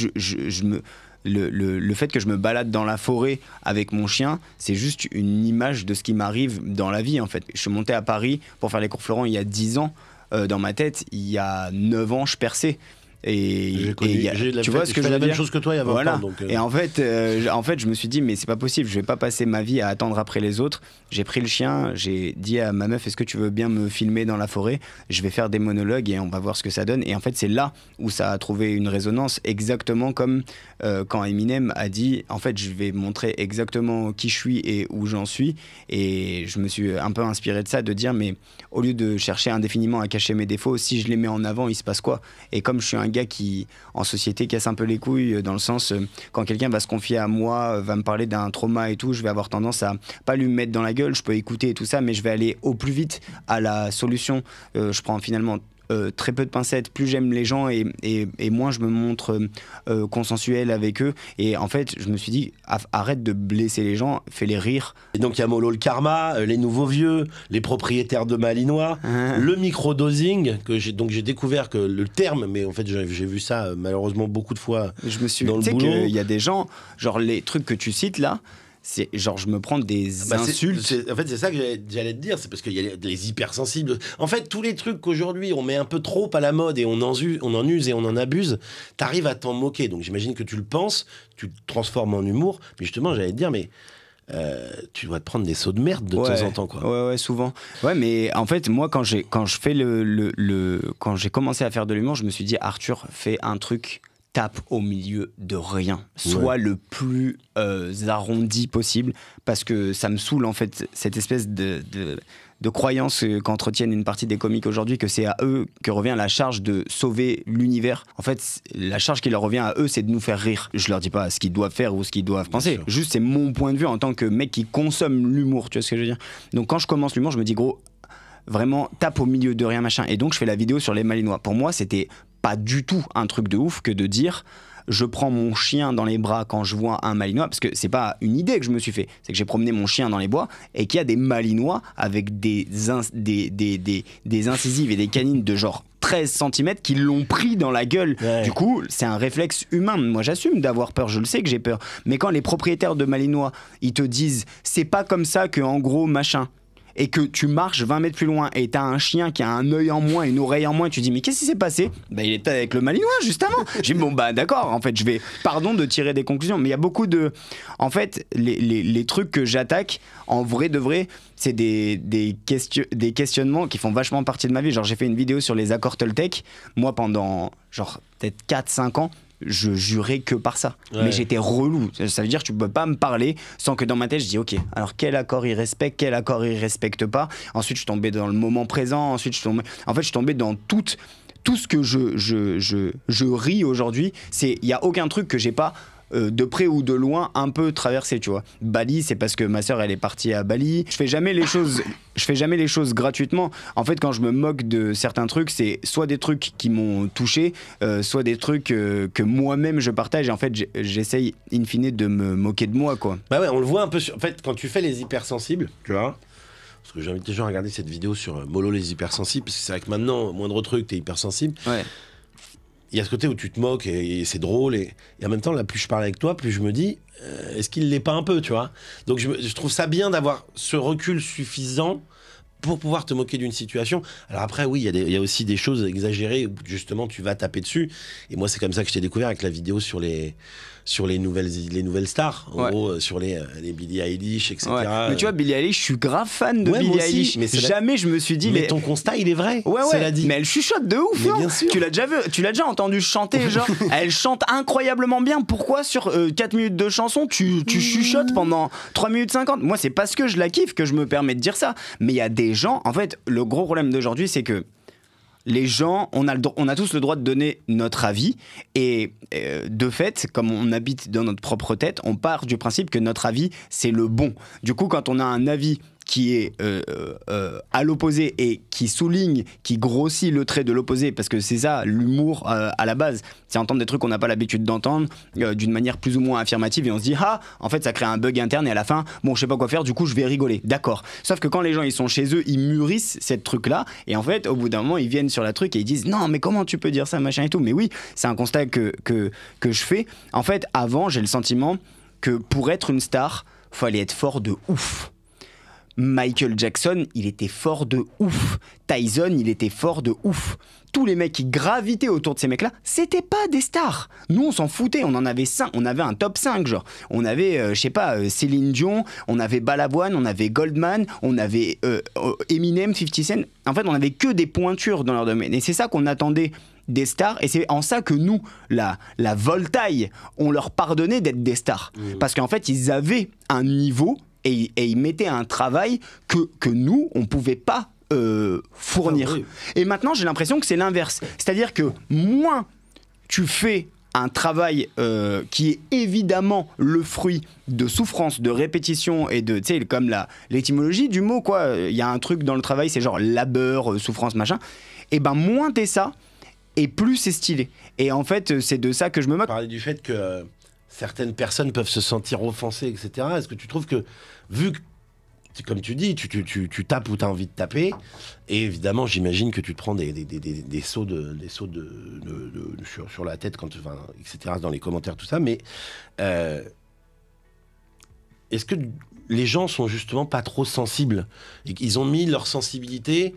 Speaker 1: le fait que je me balade dans la forêt avec mon chien, c'est juste une image de ce qui m'arrive dans la vie en fait. Je suis monté à Paris pour faire les cours Florent il y a 10 ans, dans ma tête il y a 9 ans je perçais. Et tu vois ce que je veux dire,
Speaker 2: la même chose que toi il y a 20
Speaker 1: voilà.
Speaker 2: ans. Donc
Speaker 1: Et en fait, je me suis dit mais c'est pas possible, je vais pas passer ma vie à attendre après les autres. J'ai pris le chien, j'ai dit à ma meuf est-ce que tu veux bien me filmer dans la forêt, je vais faire des monologues et on va voir ce que ça donne. Et en fait c'est là où ça a trouvé une résonance, exactement comme quand Eminem a dit en fait je vais montrer exactement qui je suis et où j'en suis. Et je me suis un peu inspiré de ça, de dire mais au lieu de chercher indéfiniment à cacher mes défauts, si je les mets en avant il se passe quoi? Et comme je suis un gars qui en société casse un peu les couilles, dans le sens quand quelqu'un va se confier à moi, va me parler d'un trauma et tout, je vais avoir tendance à pas lui mettre dans la gueule, je peux écouter et tout ça, mais je vais aller au plus vite à la solution. Je prends finalement très peu de pincettes, plus j'aime les gens et moins je me montre consensuel avec eux. Et en fait je me suis dit arrête de blesser les gens, fais-les rire.
Speaker 2: Et donc il y a Molo le Karma, les nouveaux vieux, les propriétaires de Malinois, le microdosing que j'ai découvert que le terme, mais en fait j'ai vu ça malheureusement beaucoup de fois.
Speaker 1: Je me suis
Speaker 2: dans le
Speaker 1: tu sais
Speaker 2: boulot.
Speaker 1: qu'il y a des gens genre les trucs que tu cites là, c'est genre je me prends des
Speaker 2: Bah,
Speaker 1: insultes.
Speaker 2: en fait, c'est ça que j'allais te dire, c'est parce qu'il y a les hypersensibles. En fait, tous les trucs qu'aujourd'hui on met un peu trop à la mode et on en use et on en abuse, t'arrives à t'en moquer. Donc j'imagine que tu le penses, tu te transformes en humour. Mais justement, j'allais te dire, mais tu dois te prendre des sauts de merde de temps en temps, quoi.
Speaker 1: Ouais, souvent. Ouais, mais en fait, moi, quand j'ai commencé à faire de l'humour, je me suis dit, Arthur, fais un truc, tape au milieu de rien. Sois le plus arrondi possible, parce que ça me saoule, en fait, cette espèce de croyance qu'entretiennent une partie des comiques aujourd'hui, que c'est à eux que revient la charge de sauver l'univers. En fait, la charge qui leur revient à eux, c'est de nous faire rire. Je leur dis pas ce qu'ils doivent faire ou ce qu'ils doivent penser.
Speaker 2: Sûr.
Speaker 1: Juste, c'est mon point de vue en tant que mec qui consomme l'humour, tu vois ce que je veux dire. Donc quand je commence l'humour, je me dis, gros, vraiment, tape au milieu de rien, machin. Et donc, je fais la vidéo sur les Malinois. Pour moi, c'était pas du tout un truc de ouf que de dire... Je prends mon chien dans les bras quand je vois un malinois, parce que c'est pas une idée que je me suis fait, c'est que j'ai promené mon chien dans les bois et qu'il y a des malinois avec des incisives et des canines de genre 13 cm qui l'ont pris dans la gueule. Ouais. Du coup, c'est un réflexe humain. Moi, j'assume d'avoir peur, je le sais que j'ai peur. Mais quand les propriétaires de malinois, ils te disent c'est pas comme ça que en gros machin, et que tu marches 20 mètres plus loin et t'as un chien qui a un œil en moins, une oreille en moins, et tu te dis mais qu'est-ce qui s'est passé? Bah il était avec le malinois justement. J'ai dit bon bah d'accord, en fait je vais, pardon de tirer des conclusions, mais il y a beaucoup de, en fait les trucs que j'attaque en vrai de vrai, c'est des questionnements qui font vachement partie de ma vie. Genre j'ai fait une vidéo sur les accords Toltec, moi pendant genre peut-être 4-5 ans, je jurais que par ça. Ouais. Mais j'étais relou. Ça veut dire que tu peux pas me parler sans que dans ma tête je dis ok, alors quel accord il respecte, quel accord il respecte pas. Ensuite je tombais dans le moment présent, ensuite je suis tombé dans tout ce que je ris aujourd'hui. Il y a aucun truc que j'ai pas de près ou de loin un peu traversé, tu vois. Bali, c'est parce que ma sœur elle est partie à Bali. Je fais jamais les choses gratuitement. En fait, quand je me moque de certains trucs, c'est soit des trucs qui m'ont touché, soit des trucs que moi-même je partage. Et en fait, j'essaye in fine de me moquer de moi, quoi.
Speaker 2: Bah ouais, on le voit un peu. En fait, quand tu fais les hypersensibles, tu vois. Parce que j'invite les gens à regarder cette vidéo sur Molo les hypersensibles, parce que c'est vrai que maintenant, moindre truc, t'es hypersensible.
Speaker 1: Ouais.
Speaker 2: Il y a ce côté où tu te moques et c'est drôle. Et en même temps, là, plus je parle avec toi, plus je me dis, est-ce qu'il l'est pas un peu, tu vois? Donc je trouve ça bien d'avoir ce recul suffisant pour pouvoir te moquer d'une situation. Alors après, oui, il y a aussi des choses exagérées où justement tu vas taper dessus. Et moi, c'est comme ça que je t'ai découvert avec la vidéo sur les nouvelles stars, en gros, sur les Billie Eilish, etc.
Speaker 1: Ouais. Mais tu vois, Billie Eilish, je suis grave fan de Billie Eilish. Mais jamais je me suis dit...
Speaker 2: Mais ton constat, il est vrai.
Speaker 1: Ouais. Dit. Mais elle chuchote de ouf.
Speaker 2: Mais bien sûr.
Speaker 1: Tu l'as déjà entendu chanter, genre. Elle chante incroyablement bien. Pourquoi sur 4 minutes de chanson, tu chuchotes pendant 3 minutes 50? Moi, c'est parce que je la kiffe que je me permets de dire ça. Mais il y a des gens... En fait, le gros problème d'aujourd'hui, c'est que les gens, on a tous le droit de donner notre avis et de fait, comme on habite dans notre propre tête, on part du principe que notre avis, c'est le bon. Du coup, quand on a un avis qui est à l'opposé et qui souligne, qui grossit le trait de l'opposé, parce que c'est ça l'humour à la base, c'est entendre des trucs qu'on n'a pas l'habitude d'entendre d'une manière plus ou moins affirmative et on se dit ah, en fait ça crée un bug interne et à la fin bon je sais pas quoi faire, du coup je vais rigoler, d'accord. Sauf que quand les gens ils sont chez eux, ils mûrissent cette truc là et en fait au bout d'un moment ils viennent sur la truc et ils disent non mais comment tu peux dire ça machin et tout. Mais oui, c'est un constat que je fais. En fait avant j'ai le sentiment que pour être une star fallait être fort de ouf. Michael Jackson, il était fort de ouf. Tyson, il était fort de ouf. Tous les mecs qui gravitaient autour de ces mecs-là, c'était pas des stars. Nous, on s'en foutait. On en avait 5. On avait un top 5, genre. On avait, je sais pas, Céline Dion, on avait Balavoine, on avait Goldman, on avait Eminem, 50 Cent. En fait, on avait que des pointures dans leur domaine. Et c'est ça qu'on attendait des stars. Et c'est en ça que nous, la voltaille, on leur pardonnait d'être des stars. Parce qu'en fait, ils avaient un niveau... Et ils mettaient un travail que nous, on ne pouvait pas fournir. Oui. Et maintenant, j'ai l'impression que c'est l'inverse. C'est-à-dire que moins tu fais un travail qui est évidemment le fruit de souffrance, de répétition et de, tu sais, comme l'étymologie du mot, quoi. Il y a un truc dans le travail, c'est genre labeur, souffrance, machin. Et ben moins t'es ça, et plus c'est stylé. Et en fait, c'est de ça que je me moque.
Speaker 2: Parler du fait que... certaines personnes peuvent se sentir offensées, etc. Est-ce que tu trouves que, vu que, comme tu dis, tu tapes où tu as envie de taper, et évidemment, j'imagine que tu te prends des sauts sur la tête, etc., dans les commentaires, tout ça, mais
Speaker 3: est-ce que les gens sont justement pas trop sensibles et qu'ils ont mis leur sensibilité,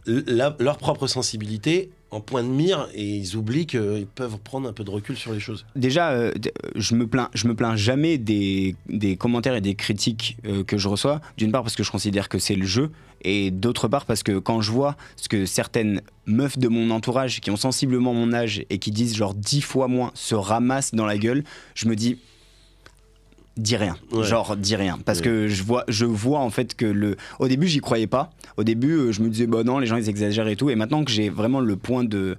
Speaker 3: leur propre sensibilité en point de mire et ils oublient qu'ils peuvent prendre un peu de recul sur les choses.
Speaker 1: Déjà, je me plains jamais des commentaires et des critiques que je reçois. D'une part parce que je considère que c'est le jeu, et d'autre part parce que quand je vois ce que certaines meufs de mon entourage qui ont sensiblement mon âge et qui disent genre 10 fois moins se ramassent dans la gueule, je me dis dis rien, genre dis rien, parce que je vois en fait que au début j'y croyais pas, au début je me disais bah non les gens ils exagèrent et tout, et maintenant que j'ai vraiment le point de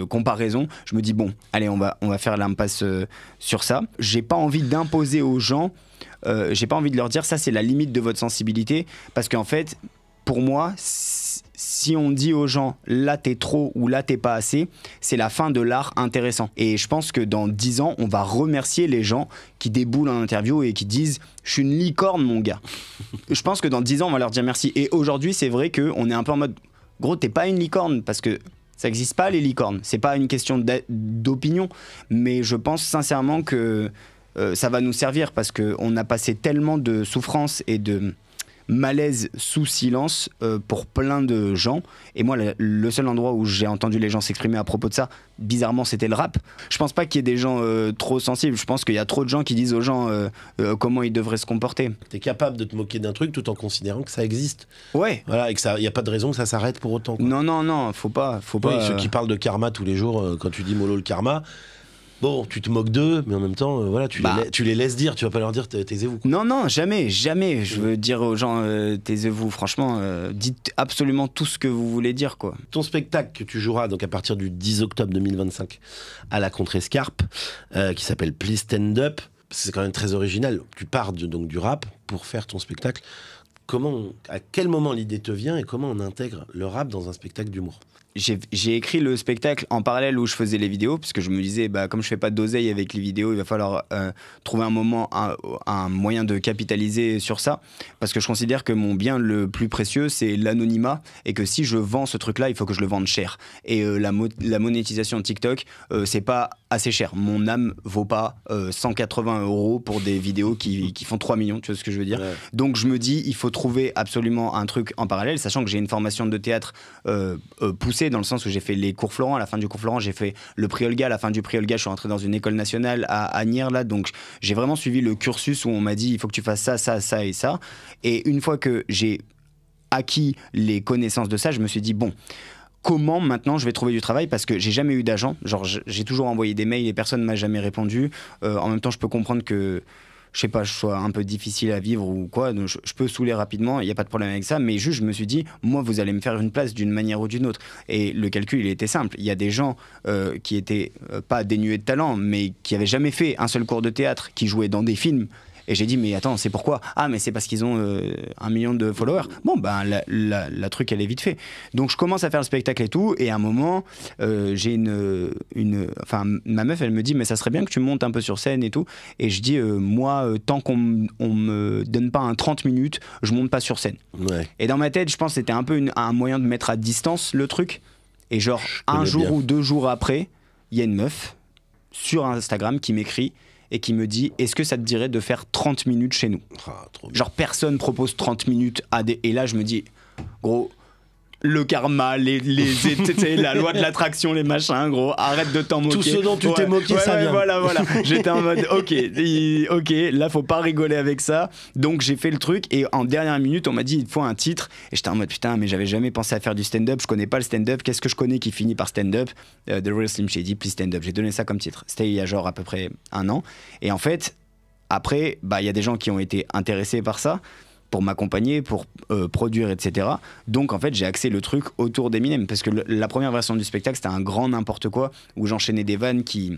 Speaker 1: comparaison, je me dis bon allez on va faire l'impasse sur ça. J'ai pas envie d'imposer aux gens, j'ai pas envie de leur dire ça c'est la limite de votre sensibilité, parce qu'en fait pour moi si on dit aux gens là t'es trop ou là t'es pas assez, c'est la fin de l'art intéressant. Et je pense que dans 10 ans, on va remercier les gens qui déboulent en interview et qui disent je suis une licorne mon gars. Je pense que dans 10 ans, on va leur dire merci. Et aujourd'hui, c'est vrai qu'on est un peu en mode gros, t'es pas une licorne, parce que ça n'existe pas les licornes. C'est pas une question d'opinion, mais je pense sincèrement que ça va nous servir, parce qu'on a passé tellement de souffrance et de malaise sous silence pour plein de gens, et moi le seul endroit où j'ai entendu les gens s'exprimer à propos de ça, bizarrement c'était le rap. Je pense pas qu'il y ait des gens trop sensibles, je pense qu'il y a trop de gens qui disent aux gens comment ils devraient se comporter.
Speaker 3: T'es capable de te moquer d'un truc tout en considérant que ça existe.
Speaker 1: Ouais.
Speaker 3: Voilà, et qu'il n'y a pas de raison que ça s'arrête pour autant, quoi.
Speaker 1: Non, faut pas.
Speaker 3: Ceux qui parlent de karma tous les jours, quand tu dis mollo le karma, bon, tu te moques d'eux, mais en même temps, voilà, tu les laisses dire, tu vas pas leur dire taisez-vous.
Speaker 1: Non, jamais. Je veux dire aux gens taisez-vous, franchement, dites absolument tout ce que vous voulez dire, quoi.
Speaker 3: Ton spectacle que tu joueras donc à partir du 10 octobre 2025 à la Contrescarpe, qui s'appelle Please Stand Up, c'est quand même très original. Tu pars donc du rap pour faire ton spectacle. À quel moment l'idée te vient et comment on intègre le rap dans un spectacle d'humour ?
Speaker 1: J'ai écrit le spectacle en parallèle où je faisais les vidéos, parce que je me disais, comme je fais pas d'oseille avec les vidéos, il va falloir trouver un moyen de capitaliser sur ça, parce que je considère que mon bien le plus précieux, c'est l'anonymat, et que si je vends ce truc-là, il faut que je le vende cher. Et la monétisation de TikTok, c'est pas assez cher. Mon âme vaut pas 180 € pour des vidéos qui font 3 millions, tu vois ce que je veux dire ? Ouais. Donc je me dis, il faut trouver absolument un truc en parallèle, sachant que j'ai une formation de théâtre poussée, dans le sens où j'ai fait les cours Florent. À la fin du cours Florent, j'ai fait le prix Olga. À la fin du prix Olga, je suis rentré dans une école nationale à Agnières, là. Donc j'ai vraiment suivi le cursus où on m'a dit il faut que tu fasses ça, ça, ça et ça. Et une fois que j'ai acquis les connaissances de ça, je me suis dit bon, comment maintenant je vais trouver du travail, parce que j'ai jamais eu d'agent. Genre j'ai toujours envoyé des mails et personne m'a jamais répondu. En même temps, je peux comprendre que je sais pas, je sois un peu difficile à vivre ou quoi, donc je peux saouler rapidement, il n'y a pas de problème avec ça, mais juste je me suis dit, moi vous allez me faire une place d'une manière ou d'une autre. Et le calcul il était simple, il y a des gens qui étaient pas dénués de talent, mais qui avaient jamais fait un seul cours de théâtre, qui jouaient dans des films. Et j'ai dit mais attends, c'est pourquoi ? Ah mais c'est parce qu'ils ont 1 million de followers. Bon ben la truc elle est vite fait. Donc je commence à faire le spectacle et tout, et à un moment j'ai ma meuf elle me dit mais ça serait bien que tu montes un peu sur scène et tout. Et je dis moi tant qu'on me donne pas un 30 minutes, je monte pas sur scène. Ouais. Et dans ma tête je pense que c'était un peu un moyen de mettre à distance le truc. Et genre un jour ou 2 jours après, il y a une meuf sur Instagram qui m'écrit et qui me dit est-ce que ça te dirait de faire 30 minutes chez nous ? Genre personne propose 30 minutes à des... Et là je me dis gros, le karma, la loi de l'attraction, les machins, gros, arrête de t'en moquer.
Speaker 3: Tout ce dont tu t'es moqué, ça vient.
Speaker 1: Voilà. J'étais en mode ok, là faut pas rigoler avec ça. Donc j'ai fait le truc, et en dernière minute on m'a dit il faut un titre, et j'étais en mode putain mais j'avais jamais pensé à faire du stand-up, je connais pas le stand-up, qu'est-ce que je connais qui finit par stand-up? The Real Slim Shady, Please Stand Up. J'ai donné ça comme titre, c'était il y a genre à peu près 1 an, et en fait après il y a des gens qui ont été intéressés par ça pour m'accompagner, pour produire, etc. Donc en fait j'ai axé le truc autour d'Eminem, parce que la première version du spectacle c'était un grand n'importe quoi où j'enchaînais des vannes qui...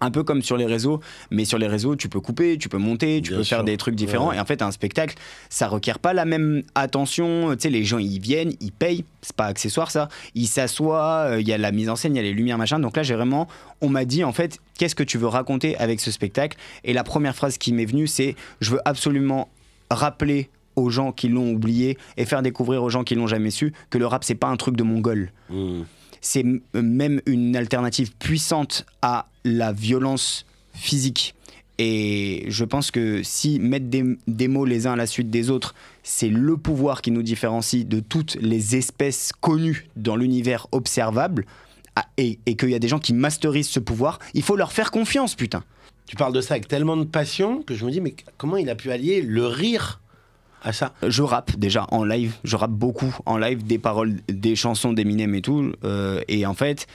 Speaker 1: un peu comme sur les réseaux, mais sur les réseaux tu peux couper, tu peux monter, tu peux faire des trucs différents, et en fait un spectacle ça requiert pas la même attention, tu sais les gens ils viennent, ils payent, c'est pas accessoire ça, ils s'assoient, il y a la mise en scène, il y a les lumières machin, donc là j'ai vraiment, on m'a dit en fait qu'est-ce que tu veux raconter avec ce spectacle, et la première phrase qui m'est venue c'est je veux absolument rappeler aux gens qui l'ont oublié et faire découvrir aux gens qui l'ont jamais su que le rap c'est pas un truc de mongol. C'est même une alternative puissante à la violence physique. Et je pense que si mettre des mots les uns à la suite des autres, c'est le pouvoir qui nous différencie de toutes les espèces connues dans l'univers observable, et qu'il y a des gens qui masterisent ce pouvoir, il faut leur faire confiance, putain.
Speaker 3: Tu parles de ça avec tellement de passion que je me dis, mais comment il a pu allier le rire à ça?
Speaker 1: Je rappe déjà en live, je rappe beaucoup en live, des paroles, des chansons d'Eminem et tout, et en fait...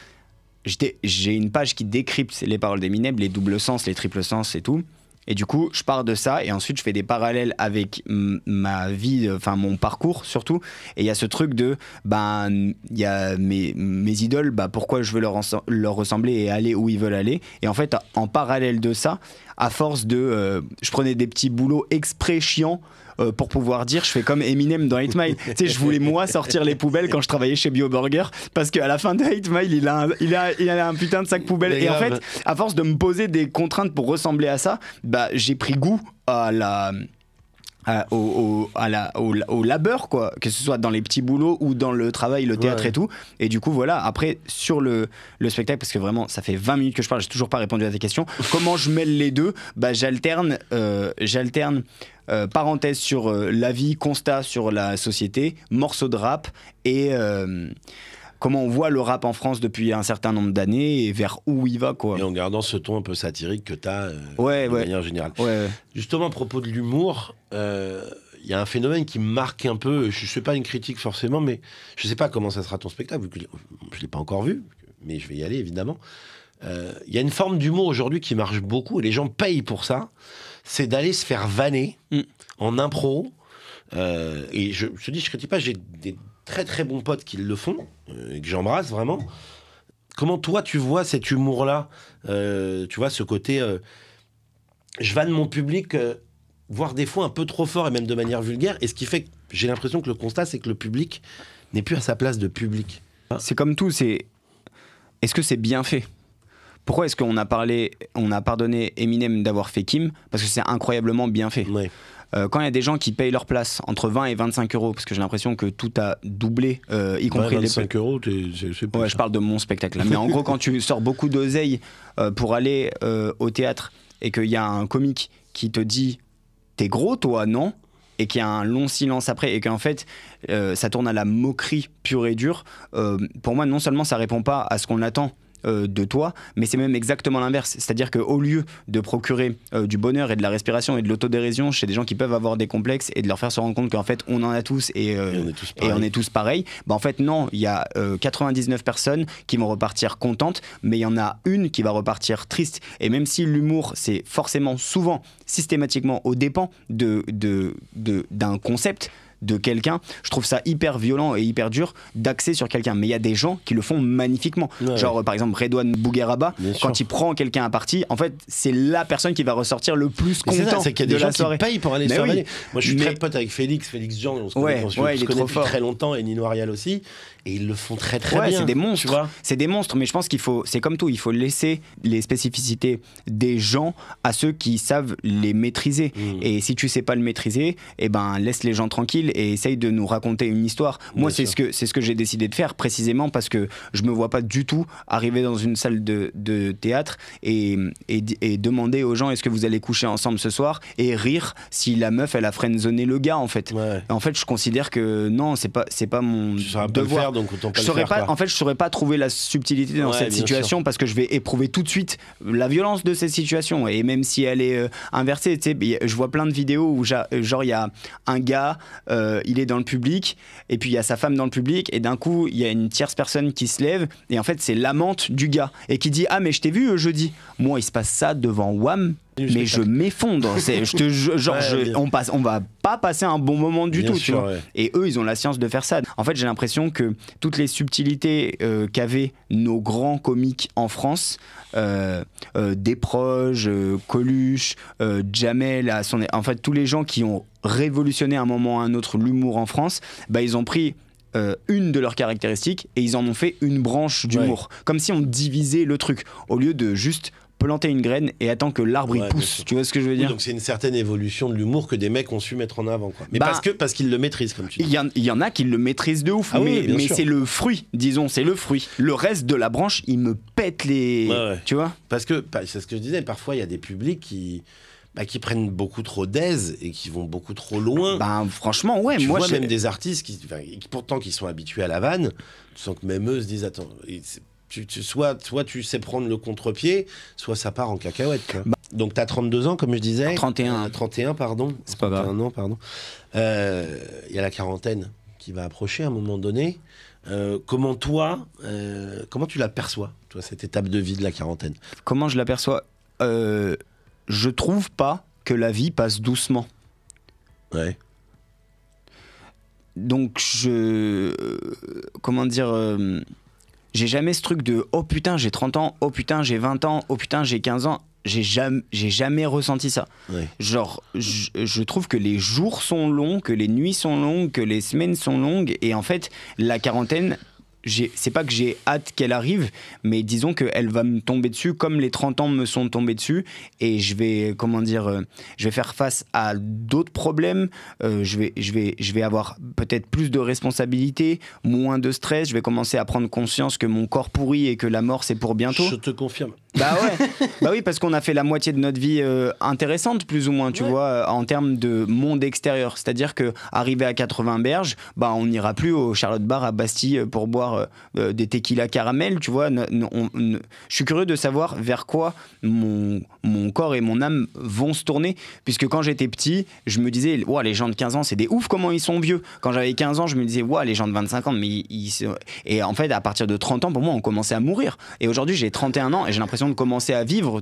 Speaker 1: J'ai une page qui décrypte les paroles d'Eminem, les doubles sens, les triples sens et tout. Et du coup, je pars de ça et ensuite je fais des parallèles avec ma vie, enfin mon parcours surtout. Et il y a ce truc de, il y a mes idoles, pourquoi je veux leur ressembler et aller où ils veulent aller. Et en fait, en parallèle de ça, à force de... je prenais des petits boulots exprès chiants pour pouvoir dire je fais comme Eminem dans 8 Mile. Tu sais, je voulais moi sortir les poubelles quand je travaillais chez BioBurger parce qu'à la fin de 8 Mile il a un putain de sac poubelle. Et en fait, à force de me poser des contraintes pour ressembler à ça, j'ai pris goût à au labeur, quoi, que ce soit dans les petits boulots ou dans le travail, le théâtre et tout. Et du coup, voilà, après, sur le spectacle, parce que vraiment, ça fait 20 minutes que je parle, j'ai toujours pas répondu à tes questions. Comment je mêle les deux? J'alterne parenthèse sur la vie, constat sur la société, morceau de rap et comment on voit le rap en France depuis un certain nombre d'années et vers où il va, quoi.
Speaker 3: Et en gardant ce ton un peu satirique que tu as
Speaker 1: de
Speaker 3: manière générale.
Speaker 1: Ouais.
Speaker 3: Justement, à propos de l'humour, il y a un phénomène qui me marque un peu, je ne fais pas une critique forcément, mais je ne sais pas comment ça sera ton spectacle, vu que je ne l'ai pas encore vu, mais je vais y aller évidemment. Il y a une forme d'humour aujourd'hui qui marche beaucoup et les gens payent pour ça, c'est d'aller se faire vanner en impro. Et je te dis, je ne critique pas, j'ai des très très bons potes qui le font, et que j'embrasse vraiment. Comment toi tu vois cet humour-là, tu vois ce côté, je vanne mon public, voire des fois un peu trop fort et même de manière vulgaire, et ce qui fait que j'ai l'impression que le constat c'est que le public n'est plus à sa place de public.
Speaker 1: C'est comme tout, est-ce que c'est bien fait? Pourquoi est-ce qu'on a pardonné Eminem d'avoir fait Kim? Parce que c'est incroyablement bien fait.
Speaker 3: Ouais.
Speaker 1: Quand il y a des gens qui payent leur place entre 20 et 25 euros, parce que j'ai l'impression que tout a doublé, y compris
Speaker 3: 25 euros, c'est pas
Speaker 1: je parle de mon spectacle là. Mais en gros, quand tu sors beaucoup d'oseille pour aller au théâtre et qu'il y a un comique qui te dit t'es gros toi, non? Et qu'il y a un long silence après et qu'en fait ça tourne à la moquerie pure et dure, pour moi non seulement ça répond pas à ce qu'on attend de toi, mais c'est même exactement l'inverse. C'est-à-dire qu'au lieu de procurer du bonheur et de la respiration et de l'autodérision chez des gens qui peuvent avoir des complexes et de leur faire se rendre compte qu'en fait on en a tous et on est tous pareils, en fait non, il y a 99 personnes qui vont repartir contentes, mais il y en a une qui va repartir triste. Et même si l'humour c'est forcément souvent systématiquement aux dépens d'un concept de quelqu'un, je trouve ça hyper violent et hyper dur d'axer sur quelqu'un, mais il y a des gens qui le font magnifiquement, par exemple Redouane Bougueraba, quand il prend quelqu'un à partie, en fait c'est la personne qui va ressortir le plus content
Speaker 3: c'est qu'il y a des gens qui payent pour aller se faire vanner. Moi je suis très pote avec Félix Jean, on se connaît, depuis très longtemps, et Nino Arial aussi, et ils le font très très bien.
Speaker 1: C'est des monstres, tu vois. C'est des monstres, mais je pense qu'il faut, c'est comme tout, il faut laisser les spécificités des gens à ceux qui savent les maîtriser. Et si tu sais pas le maîtriser, laisse les gens tranquilles et essaye de nous raconter une histoire. Moi, c'est ce que j'ai décidé de faire, précisément parce que je me vois pas du tout arriver dans une salle de théâtre et demander aux gens est-ce que vous allez coucher ensemble ce soir, et rire si la meuf elle a friendzoné le gars, en fait. En fait, je considère que non, c'est pas mon devoir.
Speaker 3: Donc autant pas
Speaker 1: je saurais pas, en fait, je saurais pas trouver la subtilité dans cette situation, parce que je vais éprouver tout de suite la violence de cette situation, et même si elle est inversée, tu sais, je vois plein de vidéos où genre il y a un gars, il est dans le public et puis il y a sa femme dans le public, et d'un coup il y a une tierce personne qui se lève et en fait c'est l'amante du gars et qui dit ah mais je t'ai vu jeudi. Moi il se passe ça devant WAM, mais je m'effondre. On va pas passer un bon moment du tout, tu vois. Et eux, ils ont la science de faire ça. En fait, j'ai l'impression que toutes les subtilités qu'avaient nos grands comiques en France, Desproges, Coluche, Jamel, en fait, tous les gens qui ont révolutionné à un moment ou à un autre l'humour en France, ils ont pris une de leurs caractéristiques et ils en ont fait une branche d'humour. Comme si on divisait le truc, au lieu de juste planter une graine et attends que l'arbre il
Speaker 3: Ouais, bien
Speaker 1: pousse.
Speaker 3: sûr.
Speaker 1: Tu vois ce que je veux
Speaker 3: Oui,
Speaker 1: dire?
Speaker 3: donc c'est une certaine évolution de l'humour que des mecs ont su mettre en avant, quoi. Mais
Speaker 1: Bah,
Speaker 3: parce qu'ils le maîtrisent, comme tu dis.
Speaker 1: Il y en a qui le maîtrisent de ouf,
Speaker 3: Ah oui,
Speaker 1: mais,
Speaker 3: bien
Speaker 1: mais
Speaker 3: sûr.
Speaker 1: c'est le fruit, disons, c'est le fruit. Le reste de la branche, il me pète les.
Speaker 3: Ouais.
Speaker 1: Tu vois?
Speaker 3: Parce que, c'est ce que je disais, parfois il y a des publics qui prennent beaucoup trop d'aise et qui vont beaucoup trop loin.
Speaker 1: Ben, franchement, ouais,
Speaker 3: Tu
Speaker 1: moi
Speaker 3: vois
Speaker 1: je.
Speaker 3: même des artistes pourtant qui sont habitués à la vanne, tu sens que même eux se disent attends, soit tu sais prendre le contre-pied, soit ça part en cacahuète. Quoi. Donc t'as 32 ans comme je disais.
Speaker 1: 31.
Speaker 3: 31 pardon.
Speaker 1: C'est pas grave.
Speaker 3: 31 ans pardon. Il y a la quarantaine qui va approcher à un moment donné. Comment tu l'aperçois, toi, cette étape de vie de la quarantaine?
Speaker 1: Comment je l'aperçois? Je trouve pas que la vie passe doucement.
Speaker 3: Ouais.
Speaker 1: Donc comment dire, j'ai jamais ce truc de oh putain j'ai 30 ans, oh putain j'ai 20 ans, oh putain j'ai 15 ans. J'ai jamais ressenti ça.
Speaker 3: Ouais.
Speaker 1: Genre, je trouve que les jours sont longs, que les nuits sont longues, que les semaines sont longues. Et en fait, la quarantaine, c'est pas que j'ai hâte qu'elle arrive, mais disons qu'elle va me tomber dessus comme les 30 ans me sont tombés dessus. Et je vais, je vais faire face à d'autres problèmes. Je vais avoir peut-être plus de responsabilités, moins de stress. Je vais commencer à prendre conscience que mon corps pourrit et que la mort, c'est pour bientôt.
Speaker 3: Je te confirme.
Speaker 1: Bah ouais, bah oui, parce qu'on a fait la moitié de notre vie intéressante, plus ou moins, tu vois, en termes de monde extérieur. C'est-à-dire que arrivé à 80 berges, bah on n'ira plus au Charlotte Bar à Bastille pour boire des tequila caramel, tu vois. Je suis curieux de savoir vers quoi mon corps et mon âme vont se tourner, puisque quand j'étais petit, je me disais, ouais, les gens de 15 ans, c'est des ouf comment ils sont vieux. Quand j'avais 15 ans, je me disais, ouais, les gens de 25 ans, mais et en fait, à partir de 30 ans, pour moi, on commençait à mourir. Et aujourd'hui, j'ai 31 ans et j'ai l'impression de commencer à vivre.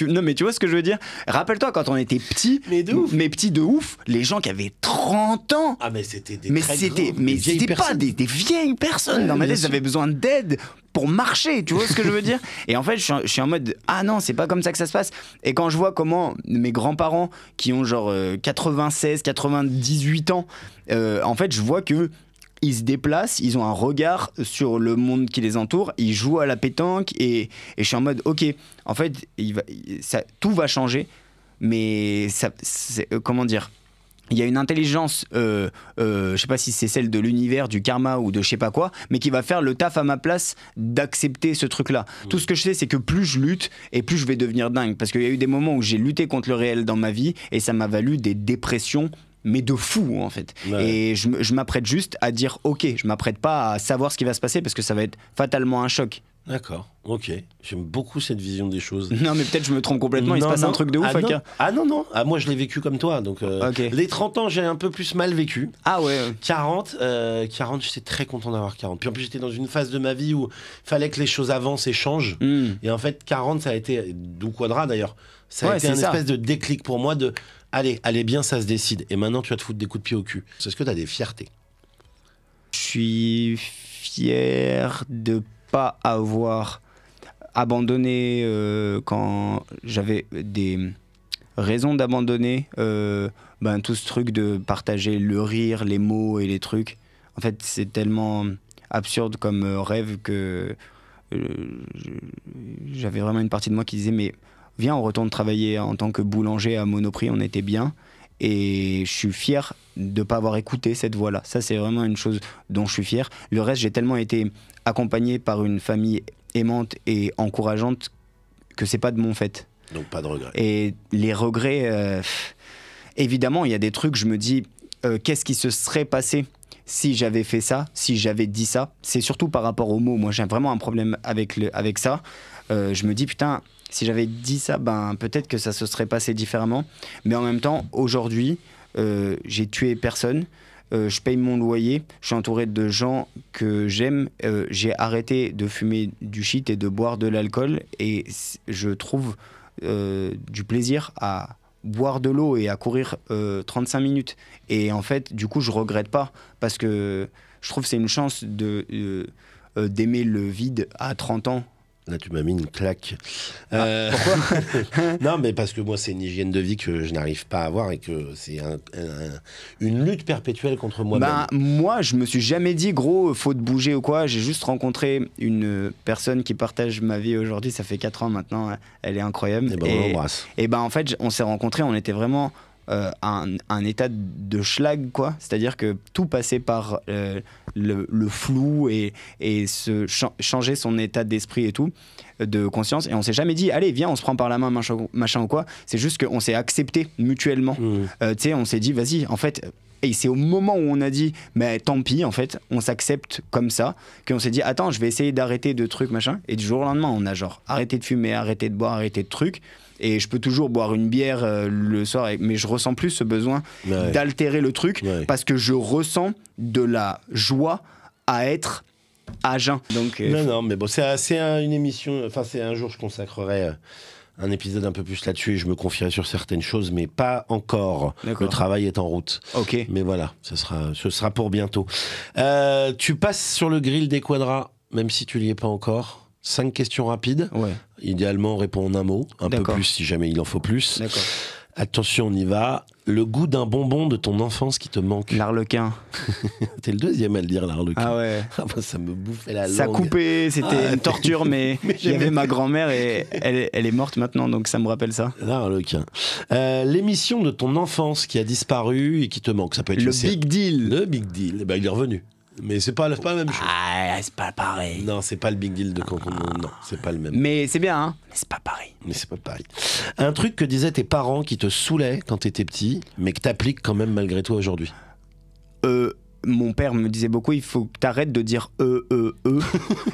Speaker 1: Non, mais tu vois ce que je veux dire? Rappelle-toi quand on était petits, mais petits de ouf, les gens qui avaient 30 ans.
Speaker 3: Ah mais c'était des
Speaker 1: Mais
Speaker 3: très
Speaker 1: c'était
Speaker 3: grands, des vieilles
Speaker 1: pas
Speaker 3: personnes.
Speaker 1: des vieilles personnes. Dans ma tête, ils avaient besoin d'aide pour marcher. Tu vois ce que je veux dire? Et en fait, je suis en mode ah non, c'est pas comme ça que ça se passe. Et quand je vois comment mes grands-parents qui ont genre 96, 98 ans, en fait, je vois que ils se déplacent, ils ont un regard sur le monde qui les entoure, ils jouent à la pétanque et je suis en mode ok, en fait, tout va changer, mais comment dire? Il y a une intelligence, je sais pas si c'est celle de l'univers, du karma ou de je sais pas quoi, mais qui va faire le taf à ma place d'accepter ce truc-là. Tout ce que je sais, c'est que plus je lutte et plus je vais devenir dingue. Parce qu'il y a eu des moments où j'ai lutté contre le réel dans ma vie et ça m'a valu des dépressions, mais de fou en fait.
Speaker 3: Ouais.
Speaker 1: Et je m'apprête juste à dire ok, je m'apprête pas à savoir ce qui va se passer parce que ça va être fatalement un choc.
Speaker 3: D'accord, ok. J'aime beaucoup cette vision des choses.
Speaker 1: Non mais peut-être je me trompe complètement, il se passe un truc de ouf,
Speaker 3: ah, non.
Speaker 1: Aka.
Speaker 3: Ah non. Ah, moi je l'ai vécu comme toi. Donc,
Speaker 1: Ok.
Speaker 3: Les 30 ans, j'ai un peu plus mal vécu.
Speaker 1: Ah ouais.
Speaker 3: 40, j'étais très content d'avoir 40. Puis en plus, j'étais dans une phase de ma vie où il fallait que les choses avancent et changent. Et en fait, 40, ça a été, d'où Quadra d'ailleurs, ça a été
Speaker 1: c'est
Speaker 3: un
Speaker 1: ça.
Speaker 3: espèce de déclic pour moi de allez bien, ça se décide. Et maintenant, tu vas te foutre des coups de pied au cul. Est-ce que tu as des fiertés?
Speaker 1: Je suis fier de pas avoir abandonné quand j'avais des raisons d'abandonner tout ce truc de partager le rire, les mots et les trucs. En fait, c'est tellement absurde comme rêve que j'avais vraiment une partie de moi qui disait mais viens, on retourne travailler en tant que boulanger à Monoprix, on était bien. Et je suis fier de ne pas avoir écouté cette voix-là. Ça, c'est vraiment une chose dont je suis fier. Le reste, j'ai tellement été accompagné par une famille aimante et encourageante que c'est pas de mon fait.
Speaker 3: Donc pas de regrets.
Speaker 1: Et les regrets, évidemment, il y a des trucs, je me dis, qu'est-ce qui se serait passé si j'avais fait ça, si j'avais dit ça? C'est surtout par rapport aux mots. Moi, j'ai vraiment un problème avec ça. Je me dis, putain, si j'avais dit ça, peut-être que ça se serait passé différemment. Mais en même temps, aujourd'hui, j'ai tué personne. Je paye mon loyer. Je suis entouré de gens que j'aime. J'ai arrêté de fumer du shit et de boire de l'alcool. Et je trouve du plaisir à boire de l'eau et à courir 35 minutes. Et en fait, du coup, je regrette pas. Parce que je trouve que c'est une chance d'aimer le vide à 30 ans.
Speaker 3: Là, tu m'as mis une claque.
Speaker 1: Pourquoi?
Speaker 3: Non, mais parce que moi, c'est une hygiène de vie que je n'arrive pas à avoir et que c'est une lutte perpétuelle contre moi-même.
Speaker 1: Bah, moi, je me suis jamais dit, gros, faut te bouger ou quoi. J'ai juste rencontré une personne qui partage ma vie aujourd'hui. Ça fait 4 ans maintenant. Elle est incroyable.
Speaker 3: Et ben, on l'embrasse.
Speaker 1: Et ben, en fait, on s'est rencontrés. On était vraiment un état de schlag, quoi. C'est-à-dire que tout passait par le flou et changer son état d'esprit et tout, de conscience. Et on s'est jamais dit, allez, viens, on se prend par la main, machin ou quoi. C'est juste qu'on s'est accepté mutuellement. Tu sais, on s'est dit, vas-y, en fait. Et c'est au moment où on a dit, mais tant pis, en fait, on s'accepte comme ça, qu'on s'est dit, attends, je vais essayer d'arrêter de trucs, machin. Et du jour au lendemain, on a genre arrêté de fumer, arrêté de boire, arrêté de trucs. Et je peux toujours boire une bière le soir, mais je ressens plus ce besoin d'altérer le truc parce que je ressens de la joie à être à jeun. Donc,
Speaker 3: non, mais bon, c'est une émission, enfin, c'est un jour, je consacrerai un épisode un peu plus là-dessus et je me confierai sur certaines choses, mais pas encore.
Speaker 1: D'accord.
Speaker 3: Le travail est en route.
Speaker 1: Ok.
Speaker 3: Mais voilà, ce sera pour bientôt. Tu passes sur le grill des Quadras, même si tu n'y es pas encore. 5 questions rapides.
Speaker 1: Ouais.
Speaker 3: Idéalement, réponds en un mot. Un peu plus si jamais il en faut plus.
Speaker 1: D'accord.
Speaker 3: Attention, on y va. Le goût d'un bonbon de ton enfance qui te manque.
Speaker 1: L'arlequin.
Speaker 3: T'es le deuxième à le dire, l'arlequin.
Speaker 1: Ah ouais.
Speaker 3: Ah bah, ça me bouffait la langue.
Speaker 1: Ça coupait, c'était une torture, mais il y avait ma grand-mère et elle est morte maintenant, donc ça me rappelle ça.
Speaker 3: L'arlequin. L'émission de ton enfance qui a disparu et qui te manque. Ça peut être
Speaker 1: Le Big Deal.
Speaker 3: Le Big Deal. Eh ben, il est revenu. Mais c'est pas la même chose.
Speaker 1: Ah, c'est pas pareil.
Speaker 3: Non, c'est pas le Big Deal de Cancun. Non, c'est pas le même.
Speaker 1: Mais c'est bien, hein. Mais c'est pas pareil.
Speaker 3: Mais c'est pas pareil. Un truc que disaient tes parents qui te saoulait quand t'étais petit, mais que t'appliques quand même malgré toi aujourd'hui.
Speaker 1: Mon père me disait beaucoup, il faut que t'arrêtes de dire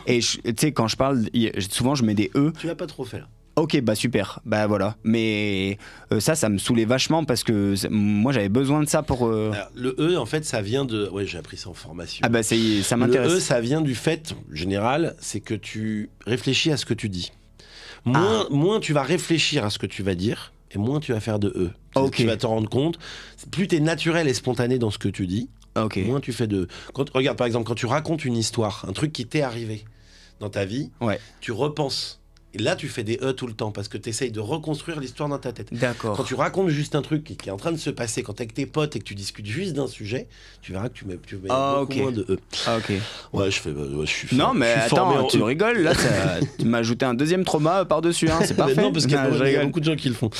Speaker 1: Et tu sais, quand je parle, souvent je mets des
Speaker 3: Tu l'as pas trop fait là.
Speaker 1: Ok, bah super, bah voilà. Mais ça me saoulait vachement parce que moi j'avais besoin de ça pour.
Speaker 3: Alors, le en fait, ça vient de. Ouais, j'ai appris ça en formation.
Speaker 1: Ah bah ça m'intéresse.
Speaker 3: Le ça vient du fait général, c'est que tu réfléchis à ce que tu dis. Moins tu vas réfléchir à ce que tu vas dire, et moins tu vas faire de
Speaker 1: Ok.
Speaker 3: Tu vas te rendre compte. Plus t'es naturel et spontané dans ce que tu dis, moins tu fais de. Regarde, par exemple, quand tu racontes une histoire, un truc qui t'est arrivé dans ta vie, tu repenses. Et là, tu fais des tout le temps parce que tu essayes de reconstruire l'histoire dans ta tête.
Speaker 1: D'accord.
Speaker 3: Quand tu racontes juste un truc qui est en train de se passer, quand tu es avec tes potes et que tu discutes juste d'un sujet, tu verras que tu mets beaucoup moins de
Speaker 1: Ah, ok.
Speaker 3: Ouais, je suis
Speaker 1: Non, mais
Speaker 3: je suis formé
Speaker 1: attends,
Speaker 3: en
Speaker 1: tu rigoles, là, tu m'as ajouté un deuxième trauma par-dessus, hein, c'est parfait.
Speaker 3: Mais non, parce qu'il y
Speaker 1: je
Speaker 3: a
Speaker 1: rigole.
Speaker 3: beaucoup de gens qui le font.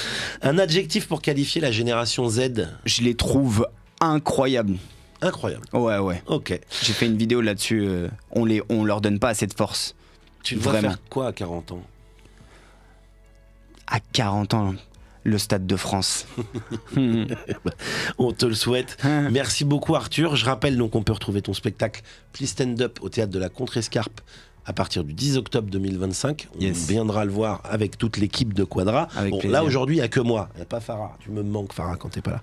Speaker 3: Un adjectif pour qualifier la génération Z.
Speaker 1: Je les trouve incroyables.
Speaker 3: Incroyable.
Speaker 1: Ouais.
Speaker 3: Ok.
Speaker 1: J'ai fait une vidéo là-dessus, on leur donne pas assez de force.
Speaker 3: Tu dois faire quoi à 40 ans?
Speaker 1: À 40 ans, le Stade de France.
Speaker 3: On te le souhaite. Merci beaucoup Arthur. Je rappelle donc qu'on peut retrouver ton spectacle Please Stand Up au théâtre de la Contrescarpe à partir du 10 octobre 2025. On viendra le voir avec toute l'équipe de Quadras. Là aujourd'hui il n'y a que moi, il n'y a pas Farah. Tu me manques Farah quand tu n'es pas là.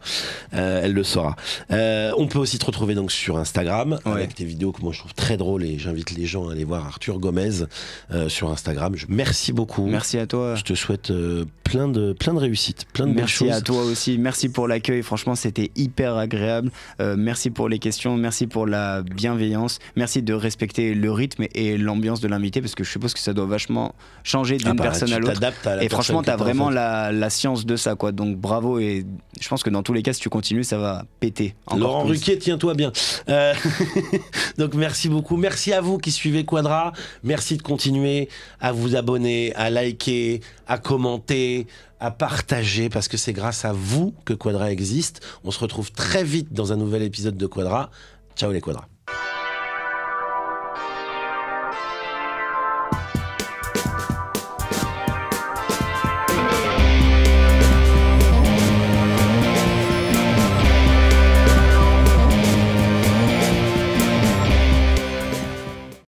Speaker 3: Elle le saura. On peut aussi te retrouver donc sur Instagram avec tes vidéos que moi je trouve très drôles et j'invite les gens à aller voir Arthur Gomez sur Instagram. Merci beaucoup.
Speaker 1: Merci à toi.
Speaker 3: Je te souhaite plein de réussites, plein de belles choses.
Speaker 1: Merci à toi aussi. Merci pour l'accueil. Franchement, c'était hyper agréable. Merci pour les questions. Merci pour la bienveillance. Merci de respecter le rythme et l'ambiance de l'invité parce que je suppose que ça doit vachement changer d'une personne à l'autre. Et franchement, t'as vraiment la science de ça, quoi. Donc bravo et je pense que dans tous les cas, si tu continues, ça va péter.
Speaker 3: Laurent Ruquier, tiens-toi bien. Donc merci beaucoup. Merci à vous qui suivez Quadras. Merci de continuer à vous abonner, à liker, à commenter, à partager parce que c'est grâce à vous que Quadras existe. On se retrouve très vite dans un nouvel épisode de Quadras. Ciao les Quadras.